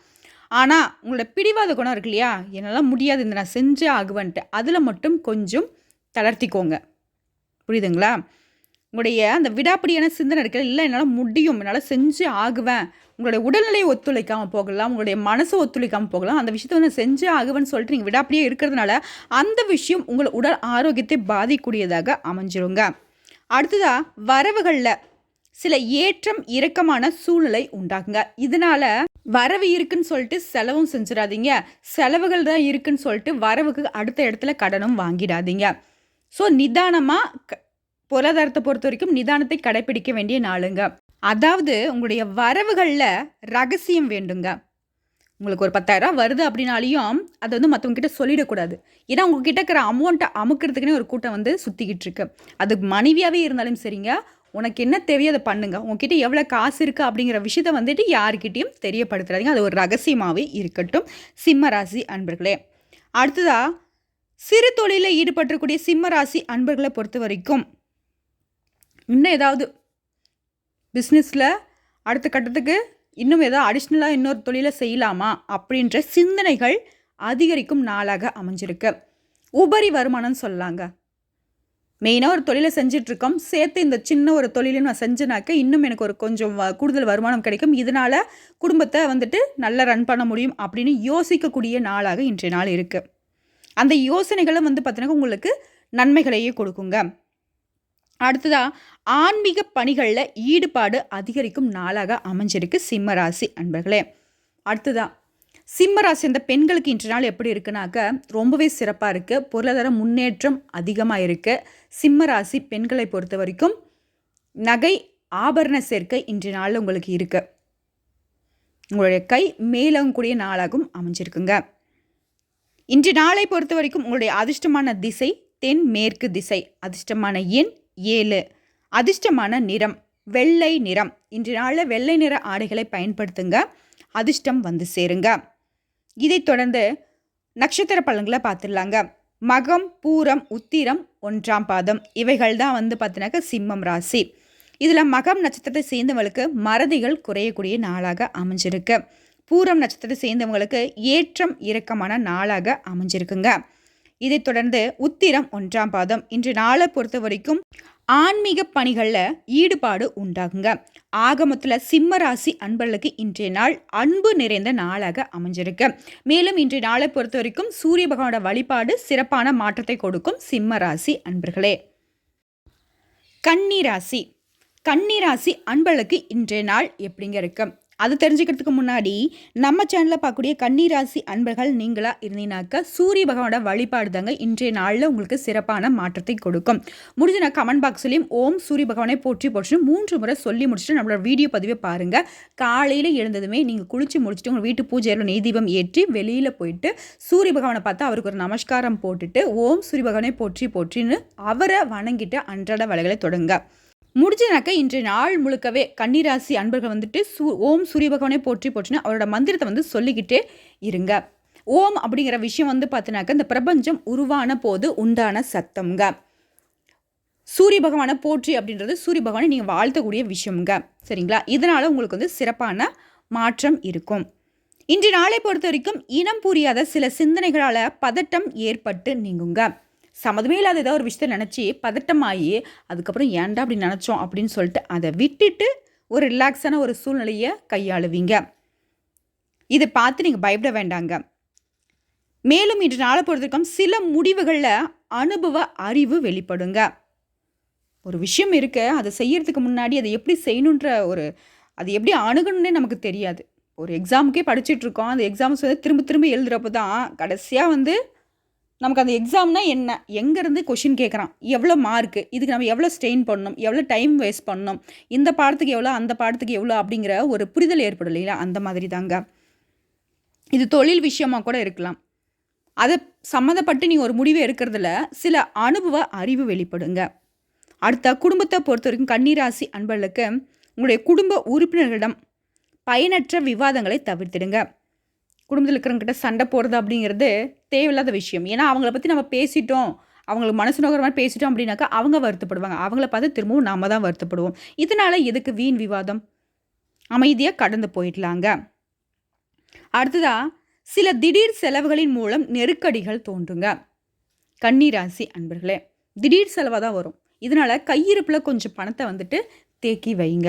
ஆனால் உங்களோட பிடிவாத குணம் இருக்கு இல்லையா, என்னால் முடியாது இந்த நான் செஞ்சே ஆகுவேன்ட்டு, அதில் மட்டும் கொஞ்சம் தளர்த்திக்கோங்க. புரியுதுங்களா? உங்களுடைய அந்த விடாப்பிடியான சிந்தனை இருக்கிற இல்லை என்னால் முடியும், என்னால் செஞ்சு ஆகுவேன், உங்களுடைய உடல்நிலையை ஒத்துழைக்காமல் போகலாம், உங்களுடைய மனசை ஒத்துழைக்காமல் போகலாம், அந்த விஷயத்தை வந்து செஞ்சு ஆகுவேன்னு சொல்லிட்டு நீங்கள் விடாப்பிடியே இருக்கிறதுனால அந்த விஷயம் உங்கள் உடல் ஆரோக்கியத்தை பாதிக்கூடியதாக அமைஞ்சிருங்க. அடுத்ததாக வரவுகளில் சில ஏற்றம் இறக்கமான சூழ்நிலை உண்டாகுங்க. இதனால் வரவு இருக்குன்னு சொல்லிட்டு செலவும் செஞ்சிடாதீங்க, செலவுகள் தான் இருக்குன்னு சொல்லிட்டு வரவுக்கு அடுத்த இடத்துல கடனும் வாங்கிடாதீங்க. ஸோ நிதானமாக பொருளாதாரத்தை பொறுத்த வரைக்கும் நிதானத்தை கடைப்பிடிக்க வேண்டிய நாளுங்க. அதாவது உங்களுடைய வரவுகளில் ரகசியம் வேண்டுங்க. உங்களுக்கு ஒரு 10,000 வருது அப்படின்னாலையும் அதை வந்து மற்றவங்ககிட்ட சொல்லிடக்கூடாது. ஏன்னா உங்ககிட்ட இருக்கிற அமௌண்ட்டை அமுக்கிறதுக்குனே ஒரு கூட்டம் வந்து சுற்றிக்கிட்டு இருக்கு. அது மனைவியாகவே இருந்தாலும் சரிங்க, உனக்கு என்ன தேவையோ அதை பண்ணுங்க, உங்ககிட்ட எவ்வளோ காசு இருக்குது அப்படிங்கிற விஷயத்தை வந்துட்டு யாருக்கிட்டையும் தெரியப்படுத்துறாதீங்க. அது ஒரு ரகசியமாகவே இருக்கட்டும் சிம்ம ராசி அன்பர்களே. அடுத்ததாக சிறு தொழிலில் ஈடுபட்டிருக்கக்கூடிய சிம்ம ராசி அன்பர்களை பொறுத்த வரைக்கும் இன்னும் ஏதாவது பிஸ்னஸில் அடுத்த கட்டத்துக்கு இன்னும் ஏதாவது அடிஷ்னலாக இன்னொரு தொழிலை செய்யலாமா அப்படின்ற சிந்தனைகள் அதிகரிக்கும் நாளாக அமைஞ்சிருக்கு. உபரி வருமானம்னு சொல்லலாங்க. மெயினாக ஒரு தொழிலை செஞ்சிட்ருக்கோம், சேர்த்து இந்த சின்ன ஒரு தொழிலும் நான் செஞ்சனாக்க இன்னும் எனக்கு ஒரு கொஞ்சம் கூடுதல் வருமானம் கிடைக்கும், இதனால் குடும்பத்தை வந்துட்டு நல்லா ரன் பண்ண முடியும் அப்படின்னு யோசிக்கக்கூடிய நாளாக இன்றைய நாள் இருக்குது. அந்த யோசனைகளும் வந்து பார்த்தீங்கன்னா உங்களுக்கு நன்மைகளையே கொடுக்குங்க. அடுத்ததாக ஆன்மீக பணிகளில் ஈடுபாடு அதிகரிக்கும் நாளாக அமைஞ்சிருக்கு சிம்ம ராசி அன்பர்களே. அடுத்ததாக சிம்ம ராசி அந்த பெண்களுக்கு இன்றைய நாள் எப்படி இருக்குனாக்க ரொம்பவே சிறப்பாக இருக்குது, பொருளாதார முன்னேற்றம் அதிகமாக இருக்குது. சிம்ம ராசி பெண்களை பொறுத்த வரைக்கும் நகை ஆபரண சேர்க்கை இன்றைய நாளில் உங்களுக்கு இருக்குது. உங்களுடைய கை மேலங்கக்கூடிய நாளாகவும் அமைஞ்சிருக்குங்க. இன்றைய நாளை பொறுத்த வரைக்கும் உங்களுடைய அதிர்ஷ்டமான திசை தென் மேற்கு திசை, அதிர்ஷ்டமான எண் 7, அதிர்ஷ்டமான நிறம் வெள்ளை நிறம். இன்றைய நாளில் வெள்ளை நிற ஆடைகளை பயன்படுத்துங்க, அதிர்ஷ்டம் வந்து சேருங்க. இதைத் தொடர்ந்து நட்சத்திர பலன்களை பார்த்துடலாங்க. மகம் பூரம் உத்திரம் 1ஆம் பாதம் இவைகள் தான் வந்து பார்த்தினாக்க சிம்மம் ராசி. இதில் மகம் நட்சத்திரத்தை சேர்ந்தவங்களுக்கு மறதிகள் குறையக்கூடிய நாளாக அமைஞ்சிருக்கு. பூரம் நட்சத்திரத்தை சேர்ந்தவங்களுக்கு ஏற்றம் இறக்கமான நாளாக அமைஞ்சிருக்குங்க. இதைத் தொடர்ந்து உத்திரம் 1ஆம் பாதம் இன்று நாளை பொறுத்த வரைக்கும் ஆன்மீக பணிகளில் ஈடுபாடு உண்டாகுங்க. ஆகமத்தில் சிம்ம ராசி அன்பர்களுக்கு இன்றைய நாள் அன்பு நிறைந்த நாளாக அமைஞ்சிருக்கு. மேலும் இன்றைய நாளை பொறுத்த வரைக்கும் சூரிய பகவானோட வழிபாடு சிறப்பான மாற்றத்தை கொடுக்கும் சிம்ம ராசி அன்பர்களே. கன்னிராசி கன்னிராசி அன்பர்களுக்கு இன்றைய நாள் எப்படிங்க இருக்கு அது தெரிஞ்சுக்கிறதுக்கு முன்னாடி நம்ம சேனலில் பார்க்கக்கூடிய கன்னிராசி அன்பர்கள் நீங்களாக இருந்தீங்கன்னாக்கா சூரிய பகவானோட வழிபாடு தாங்க இன்றைய நாளில் உங்களுக்கு சிறப்பான மாற்றத்தை கொடுக்கும். முடிஞ்ச நான் கமெண்ட் பாக்ஸ்லேயும் ஓம் சூரிய பகவானை போற்றி போற்றி 3 முறை சொல்லி முடிச்சுட்டு நம்மளோட வீடியோ பதிவை பாருங்கள். காலையில் எழுந்ததுமே நீங்கள் குளித்து முடிச்சுட்டு உங்கள் வீட்டு பூஜையில் நெய் தீபம் ஏற்றி வெளியில் போயிட்டு சூரிய பகவானை பார்த்து அவருக்கு ஒரு நமஸ்காரம் போட்டுட்டு ஓம் சூரிய பகவானை போற்றி போற்றின்னு அவரை வணங்கிட்டு அன்றாட வேலைகளை தொடங்க. முடிஞ்சதுனாக்க இன்றைய நாள் முழுக்கவே கன்னிராசி அன்பர்கள் வந்துட்டு ஓம் சூரிய பகவானே போற்றி போற்றின்னு அவரோட மந்திரத்தை வந்து சொல்லிக்கிட்டே இருங்க. ஓம் அப்படிங்கிற விஷயம் வந்து பார்த்தினாக்க இந்த பிரபஞ்சம் உருவான போது உண்டான சத்தம்ங்க. சூரிய பகவானை போற்றி அப்படின்றது சூரிய பகவானை நீங்கள் வாழ்த்தக்கூடிய விஷயம்ங்க. சரிங்களா? இதனால் உங்களுக்கு வந்து சிறப்பான மாற்றம் இருக்கும். இன்றைய நாளை பொறுத்த வரைக்கும் இனம் புரியாத சில சிந்தனைகளால் பதட்டம் ஏற்பட்டு நீங்குங்க. சம்மதமே இல்லாத ஏதாவது ஒரு விஷயத்தை நினச்சி பதட்டமாகி அதுக்கப்புறம் ஏன்டா அப்படி நினச்சோம் அப்படின்னு சொல்லிட்டு அதை விட்டுட்டு ஒரு ரிலாக்ஸான ஒரு சூழ்நிலையை கையாளுவீங்க. இதை பார்த்து நீங்கள் பயப்பட வேண்டாங்க. மேலும் இன்று நாளை பொறுத்திருக்கும் சில முடிவுகளில் அனுபவ அறிவு வெளிப்படுங்க. ஒரு விஷயம் இருக்கு, அதை செய்யறதுக்கு முன்னாடி அதை எப்படி செய்யணுன்ற அது எப்படி அணுகணுன்னே நமக்கு தெரியாது. ஒரு எக்ஸாமுக்கே படிச்சுட்ருக்கோம், அந்த எக்ஸாம்ஸ் வந்து திரும்ப திரும்ப எழுதுகிறப்ப தான் கடைசியாக வந்து நமக்கு அந்த எக்ஸாம்னா என்ன, எங்கேருந்து கொஷின் கேட்குறான், எவ்வளோ மார்க்கு, இதுக்கு நம்ம எவ்வளோ ஸ்ட்ரெயின் பண்ணணும், எவ்வளோ டைம் வேஸ்ட் பண்ணணும், இந்த பாடத்துக்கு எவ்வளோ அந்த பாடத்துக்கு எவ்வளோ அப்படிங்கிற ஒரு புரிதல் ஏற்படும் இல்லைங்களா? அந்த மாதிரி தாங்க. இது தொழில் விஷயமாக கூட இருக்கலாம். அதை சம்மந்தப்பட்டு நீங்கள் ஒரு முடிவு எடுக்கிறதுல சில அனுபவ அறிவு வெளிப்படுங்க. அடுத்த குடும்பத்தை பொறுத்த வரைக்கும் கன்னிராசி அன்பர்களுக்கு உங்களுடைய குடும்ப உறுப்பினர்களிடம் பயனற்ற விவாதங்களை தவிர்த்திடுங்க. குடும்பத்தில் இருக்கிறவங்கிட்ட சண்டை போடுறது அப்படிங்கிறது தேவையில்லாத விஷயம். ஏன்னா அவங்கள பற்றி நம்ம பேசிட்டோம், அவங்களுக்கு மனசு நோக்கிற மாதிரி பேசிட்டோம் அப்படின்னாக்கா அவங்க வருத்தப்படுவாங்க. அவங்கள பார்த்து திரும்பவும் நாம் தான் வருத்தப்படுவோம். இதனால் எதுக்கு வீண் விவாதம்? அமைதியாக கடந்து போயிடலாங்க. அடுத்ததாக சில திடீர் செலவுகளின் மூலம் நெருக்கடிகள் தோன்றுங்க. கன்னிராசி அன்பர்களே, திடீர் செலவாக தான் வரும். இதனால் கையிருப்பில் கொஞ்சம் பணத்தை வந்துட்டு தேக்கி வைங்க.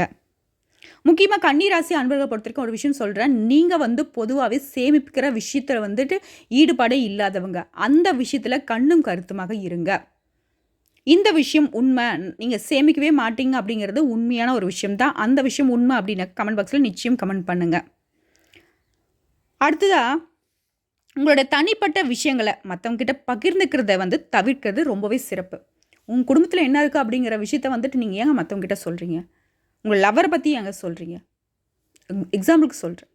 முக்கியமாக கன்னிராசி அன்பர்களை பொறுத்திருக்க ஒரு விஷயம் சொல்கிறேன். நீங்கள் வந்து பொதுவாகவே சேமிக்கிற விஷயத்தில் வந்துட்டு ஈடுபாடே இல்லாதவங்க. அந்த விஷயத்தில் கண்ணும் கருத்துமாக இருங்க. இந்த விஷயம் உண்மை, நீங்கள் சேமிக்கவே மாட்டீங்க அப்படிங்கிறது உண்மையான ஒரு விஷயம் தான். அந்த விஷயம் உண்மை அப்படின்னா கமெண்ட் பாக்ஸில் நிச்சயம் கமெண்ட் பண்ணுங்கள். அடுத்ததாக உங்களோட தனிப்பட்ட விஷயங்களை மற்றவங்ககிட்ட பகிர்ந்துக்கிறத வந்து தவிர்க்கிறது ரொம்பவே சிறப்பு. உங்கள் குடும்பத்தில் என்ன இருக்குது அப்படிங்கிற விஷயத்த வந்துட்டு நீங்கள் ஏங்க மற்றவங்ககிட்ட சொல்கிறீங்க? உங்கள் லவரை பற்றி ஏங்க சொல்கிறீங்க? எக்ஸாம்பிளுக்கு சொல்கிறேன்,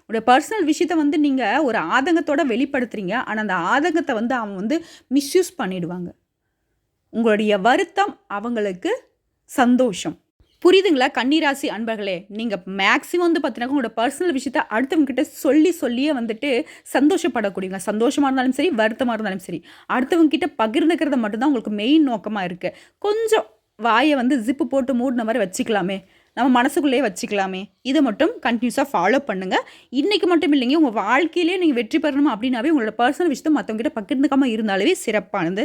உங்களுடைய பர்சனல் விஷயத்தை வந்து நீங்கள் ஒரு ஆதங்கத்தோடு வெளிப்படுத்துகிறீங்க. ஆனால் அந்த ஆதங்கத்தை வந்து அவங்க வந்து மிஸ்யூஸ் பண்ணிடுவாங்க. உங்களுடைய வருத்தம் அவங்களுக்கு சந்தோஷம். புரியுதுங்களா கன்னிராசி அன்பர்களே? நீங்கள் மேக்ஸிமம் வந்து பார்த்தீங்கன்னா உங்களோட பர்சனல் விஷயத்த அடுத்தவங்ககிட்ட சொல்லியே வந்துட்டு சந்தோஷப்படக்கூடியவங்க. சந்தோஷமாக இருந்தாலும் சரி, வருத்தமாக இருந்தாலும் சரி, அடுத்தவங்ககிட்ட பகிர்ந்துக்கிறத மட்டும்தான் உங்களுக்கு மெயின் நோக்கமாக இருக்குது. கொஞ்சம் வாயை வந்து ஜிப்பு போட்டு மூடின மாதிரி வச்சுக்கலாமே, நம்ம மனசுக்குள்ளேயே வச்சுக்கலாமே. இதை மட்டும் கண்டினியூஸாக ஃபாலோ பண்ணுங்கள். இன்றைக்கி மட்டும் இல்லைங்க, உங்கள் வாழ்க்கையிலே நீங்கள் வெற்றி பெறணும் அப்படின்னாவே உங்களோட பர்சனல் விஷயத்தை மற்றவங்ககிட்ட பகிர்ந்துக்காமல் இருந்தாலே சிறப்பானது.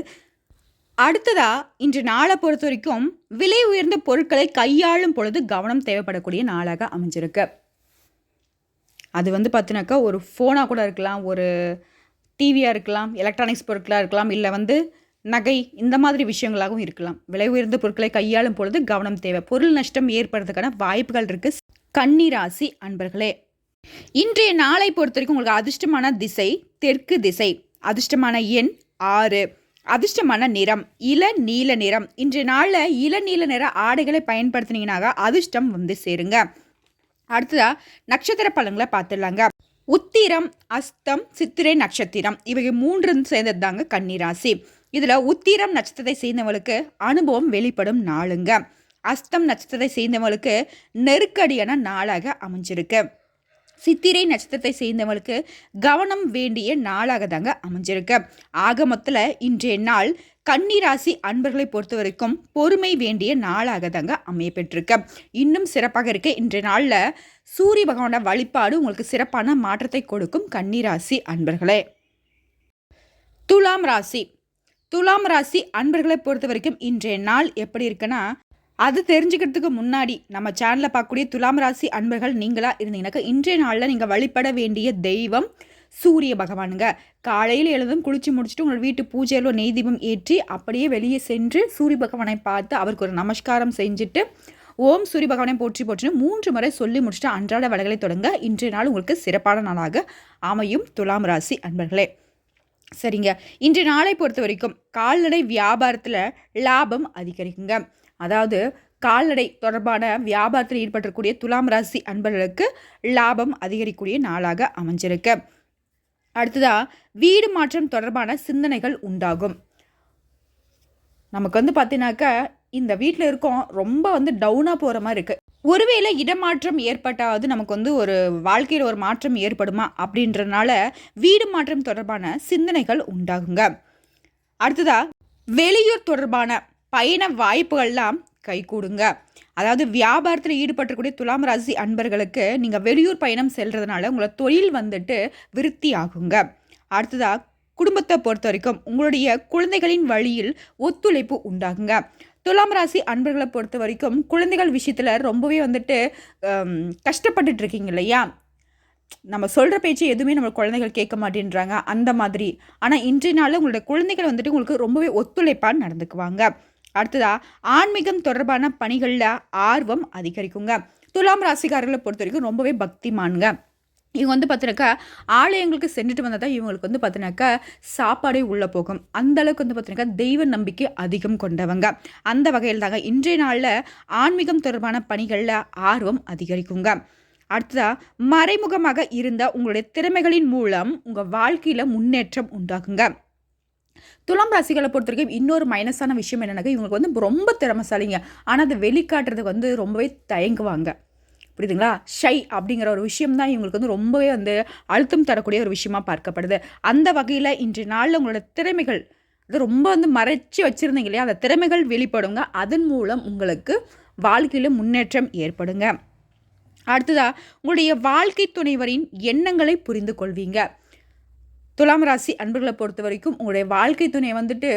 அடுத்ததாக இன்று நாளை பொறுத்த வரைக்கும் விலை உயர்ந்த பொருட்களை கையாளும் பொழுது கவனம் தேவைப்படக்கூடிய நாளாக அமைஞ்சிருக்கு. அது வந்து பார்த்தினாக்கா ஒரு ஃபோனாக கூட இருக்கலாம், ஒரு டிவியாக இருக்கலாம், எலக்ட்ரானிக்ஸ் பொருட்களாக இருக்கலாம், இல்லை வந்து நகை, இந்த மாதிரி விஷயங்களாகவும் இருக்கலாம். விலை உயர்ந்த பொருட்களை கையாளும் பொழுது கவனம் தேவை. பொருள் நஷ்டம் ஏற்படுறதுக்கான வாய்ப்புகள் இருக்குது. கன்னிராசி அன்பர்களே, இன்றைய நாளை பொறுத்த வரைக்கும் உங்களுக்கு அதிர்ஷ்டமான திசை தெற்கு திசை, அதிர்ஷ்டமான எண் 6, அதிர்ஷ்டமான நிறம் இளநீல நிறம். இன்றைய நாளில் இளநீல நிற ஆடைகளை பயன்படுத்தினீங்கன்னாக அதிர்ஷ்டம் வந்து சேருங்க. அடுத்ததா நட்சத்திர பலன்களை பார்த்துடலாங்க. உத்திரம், அஸ்தம், சித்திரை நட்சத்திரம் இவைகள் 3 சேர்ந்தது தாங்க கன்னிராசி. இதில் உத்திரம் நட்சத்திரத்தை சேர்ந்தவங்களுக்கு அனுபவம் வெளிப்படும் நாளுங்க. அஸ்தம் நட்சத்திரத்தை சேர்ந்தவங்களுக்கு நெருக்கடியான நாளாக அமைஞ்சிருக்கு. சித்திரை நட்சத்திரத்தை சேர்ந்தவங்களுக்கு கவனம் வேண்டிய நாளாக தாங்க அமைஞ்சிருக்கு. ஆக மொத்தத்தில் இன்றைய நாள் கன்னிராசி அன்பர்களை பொறுத்த வரைக்கும் பொறுமை வேண்டிய நாளாக தாங்க அமையப்பெற்றிருக்கு. இன்னும் சிறப்பாக இருக்க இன்றைய நாளில் சூரிய பகவானோட வழிபாடு உங்களுக்கு சிறப்பான மாற்றத்தை கொடுக்கும். கன்னிராசி அன்பர்களே, துலாம் ராசி. துலாம் ராசி அன்பர்களை பொறுத்த வரைக்கும் இன்றைய நாள் எப்படி இருக்குன்னா, அது தெரிஞ்சுக்கிறதுக்கு முன்னாடி நம்ம சேனலில் பார்க்கக்கூடிய துலாம் ராசி அன்பர்கள் நீங்களாக இருந்தீங்கன்னாக்கா இன்றைய நாளில் நீங்கள் வழிபட வேண்டிய தெய்வம் சூரிய பகவானுங்க. காலையில் எழுதும் குளிச்சு முடிச்சுட்டு உங்களோட வீட்டு பூஜையில் நெய் தீபம் ஏற்றி அப்படியே வெளியே சென்று சூரிய பகவானை பார்த்து அவருக்கு ஒரு நமஸ்காரம் செஞ்சுட்டு ஓம் சூரிய பகவானை போற்றி போற்றின்னு 3 முறை சொல்லி முடிச்சுட்டு அன்றாட வேலைகளை தொடங்க இன்றைய நாள் உங்களுக்கு சிறப்பான நாளாக அமையும். துலாம் ராசி அன்பர்களே, சரிங்க. இன்றைய நாளை பொறுத்த வரைக்கும் கால்நடை வியாபாரத்தில் லாபம் அதிகரிக்குங்க. அதாவது கால்நடை தொடர்பான வியாபாரத்தில் ஈடுபட்டிருக்கக்கூடிய துலாம் ராசி அன்பர்களுக்கு லாபம் அதிகரிக்கக்கூடிய நாளாக அமைஞ்சிருக்கு. அடுத்ததாக வீடு மாற்றம் தொடர்பான சிந்தனைகள் உண்டாகும். நமக்கு வந்து பார்த்தீங்கன்னாக்கா இந்த வீட்டில் இருக்கோம் ரொம்ப வந்து டவுனாக போகிற மாதிரி இருக்குது. ஒருவேளை இடமாற்றம் ஏற்பட்டாவது நமக்கு வந்து ஒரு வாழ்க்கையில் ஒரு மாற்றம் ஏற்படுமா அப்படின்றனால வீடு மாற்றம் தொடர்பான சிந்தனைகள் உண்டாகுங்க. அடுத்ததா வெளியூர் தொடர்பான பயண வாய்ப்புகள்லாம் கைகூடுங்க. அதாவது வியாபாரத்தில் ஈடுபட்டக்கூடிய துலாம் ராசி அன்பர்களுக்கு நீங்கள் வெளியூர் பயணம் செல்றதுனால உங்களை தொழில் வந்துட்டு விருத்தி ஆகுங்க. அடுத்ததா குடும்பத்தை பொறுத்த வரைக்கும் உங்களுடைய குழந்தைகளின் வழியில் ஒத்துழைப்பு உண்டாகுங்க. துலாம் ராசி அன்பர்களை பொறுத்த வரைக்கும் குழந்தைகள் விஷயத்தில் ரொம்பவே வந்துட்டு கஷ்டப்பட்டுட்டு இருக்கீங்க இல்லையா? நம்ம சொல்கிற பேச்சு எதுவுமே நம்ம குழந்தைகள் கேட்க மாட்டேன்றாங்க அந்த மாதிரி. ஆனால் இன்றைய நாளில் உங்களோட குழந்தைகள் வந்துட்டு உங்களுக்கு ரொம்பவே ஒத்துழைப்பாக நடந்துக்குவாங்க. அடுத்ததா ஆன்மீகம் தொடர்பான பணிகளில் ஆர்வம் அதிகரிக்குங்க. துலாம் ராசிக்காரர்களை பொறுத்த வரைக்கும் ரொம்பவே பக்திமானுங்க. இவங்க வந்து பார்த்தினாக்கா ஆலயங்களுக்கு சென்றுட்டு வந்தால் தான் இவங்களுக்கு வந்து பார்த்தினாக்கா சாப்பாடே உள்ளே போகும். அந்த அளவுக்கு வந்து பார்த்தினாக்கா தெய்வ நம்பிக்கை அதிகம் கொண்டவங்க. அந்த வகையில் தாங்க இன்றைய நாளில் ஆன்மீகம் தொடர்பான பணிகளில் ஆர்வம் அதிகரிக்குங்க. அடுத்ததா மறைமுகமாக இருந்த உங்களுடைய திறமைகளின் மூலம் உங்கள் வாழ்க்கையில் முன்னேற்றம் உண்டாகுங்க. துலாம் ராசிகளை பொறுத்த வரைக்கும் இன்னொரு மைனஸான விஷயம் என்னன்னாக்கா இவங்களுக்கு வந்து ரொம்ப திறமைசாலிங்க. ஆனால் அதை வெளிக்காட்டுறதுக்கு வந்து ரொம்பவே தயங்குவாங்க. புரியுதுங்களா? ஷை அப்படிங்கிற ஒரு விஷயம் தான் இவங்களுக்கு வந்து ரொம்பவே வந்து அழுத்தம் தரக்கூடிய ஒரு விஷயமா பார்க்கப்படுது. அந்த வகையில் இன்றைய நாளில் உங்களோட திறமைகள் அது ரொம்ப வந்து மறைச்சி வச்சுருந்தீங்க இல்லையா, அந்த திறமைகள் வெளிப்படுங்க. அதன் மூலம் உங்களுக்கு வாழ்க்கையில் முன்னேற்றம் ஏற்படுங்க. அடுத்ததாக உங்களுடைய வாழ்க்கை துணைவரின் எண்ணங்களை புரிந்து கொள்வீங்க. துலாம் ராசி அன்பர்களை பொறுத்த வரைக்கும் உங்களுடைய வாழ்க்கை துணை வந்துட்டு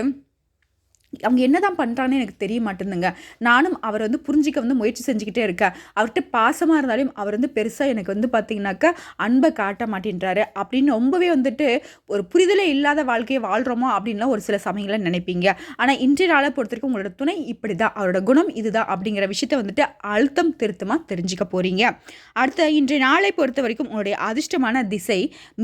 அவங்க என்ன தான் பண்ணுறான்னு எனக்கு தெரிய மாட்டேங்குதுங்க. நானும் அவர் வந்து புரிஞ்சிக்க வந்து முயற்சி செஞ்சுக்கிட்டே இருக்கேன். அவர்கிட்ட பாசமாக இருந்தாலும் அவர் வந்து பெருசாக எனக்கு வந்து பார்த்திங்கனாக்கா அன்பை காட்ட மாட்டேன்றாரு அப்படின்னு ரொம்பவே வந்துட்டு ஒரு புரிதலே இல்லாத வாழ்க்கையை வாழ்கிறோமோ அப்படின்லாம் ஒரு சில சமயங்களில் நினைப்பீங்க. ஆனால் இன்றைய நாளை பொறுத்த வரைக்கும் உங்களோட துணை இப்படி தான், அவரோட குணம் இதுதான் அப்படிங்கிற விஷயத்த வந்துட்டு அழுத்தம் திருத்தமாக தெரிஞ்சுக்க போகிறீங்க. அடுத்த இன்றைய நாளை பொறுத்த வரைக்கும் உங்களுடைய அதிர்ஷ்டமான திசை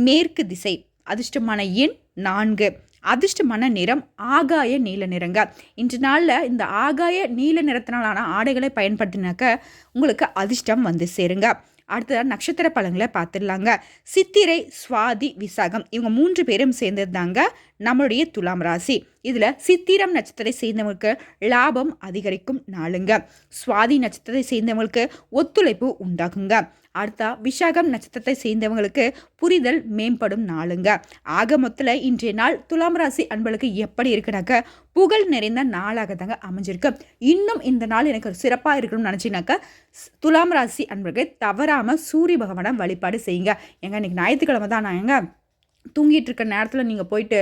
மேற்கு திசை, அதிர்ஷ்டமான எண் 4, அதிர்ஷ்டமான நிறம் ஆகாய நீல நிறங்க. இன்று நாளில் இந்த ஆகாய நீல நிறத்தினாலான ஆடைகளை பயன்படுத்தினாக்க உங்களுக்கு அதிர்ஷ்டம் வந்து சேருங்க. அடுத்ததான் நட்சத்திர பலன்களை பார்த்துடலாங்க. சித்திரை, சுவாதி, விசாகம் இவங்க 3 பேரும் சேர்ந்தது தாங்க நம்மளுடைய துலாம் ராசி. இதில் சித்திரம் நட்சத்திரத்தை சேர்ந்தவங்களுக்கு லாபம் அதிகரிக்கும் நாளுங்க. சுவாதி நட்சத்திரத்தை சேர்ந்தவங்களுக்கு ஒத்துழைப்பு உண்டாகுங்க. அடுத்தா விசாகம் நட்சத்திரத்தை சேர்ந்தவங்களுக்கு புரிதல் மேம்படும் நாளுங்க. ஆக மொத்தத்தில் இன்றைய நாள் துலாம் ராசி அன்பர்களுக்கு எப்படி இருக்குனாக்க புகழ் நிறைந்த நாளாக தாங்க அமைஞ்சிருக்கு. இன்னும் இந்த நாள் எனக்கு சிறப்பாக இருக்கணும்னு நினச்சினாக்கா துலாம் ராசி அன்பர்கள் தவறாமல் சூரிய பகவானை வழிபாடு செய்யுங்க. எங்க இன்னைக்கு ஞாயிற்றுக்கிழமை தான் நான் எங்க தூங்கிட்டு இருக்க நேரத்தில் நீங்கள் போயிட்டு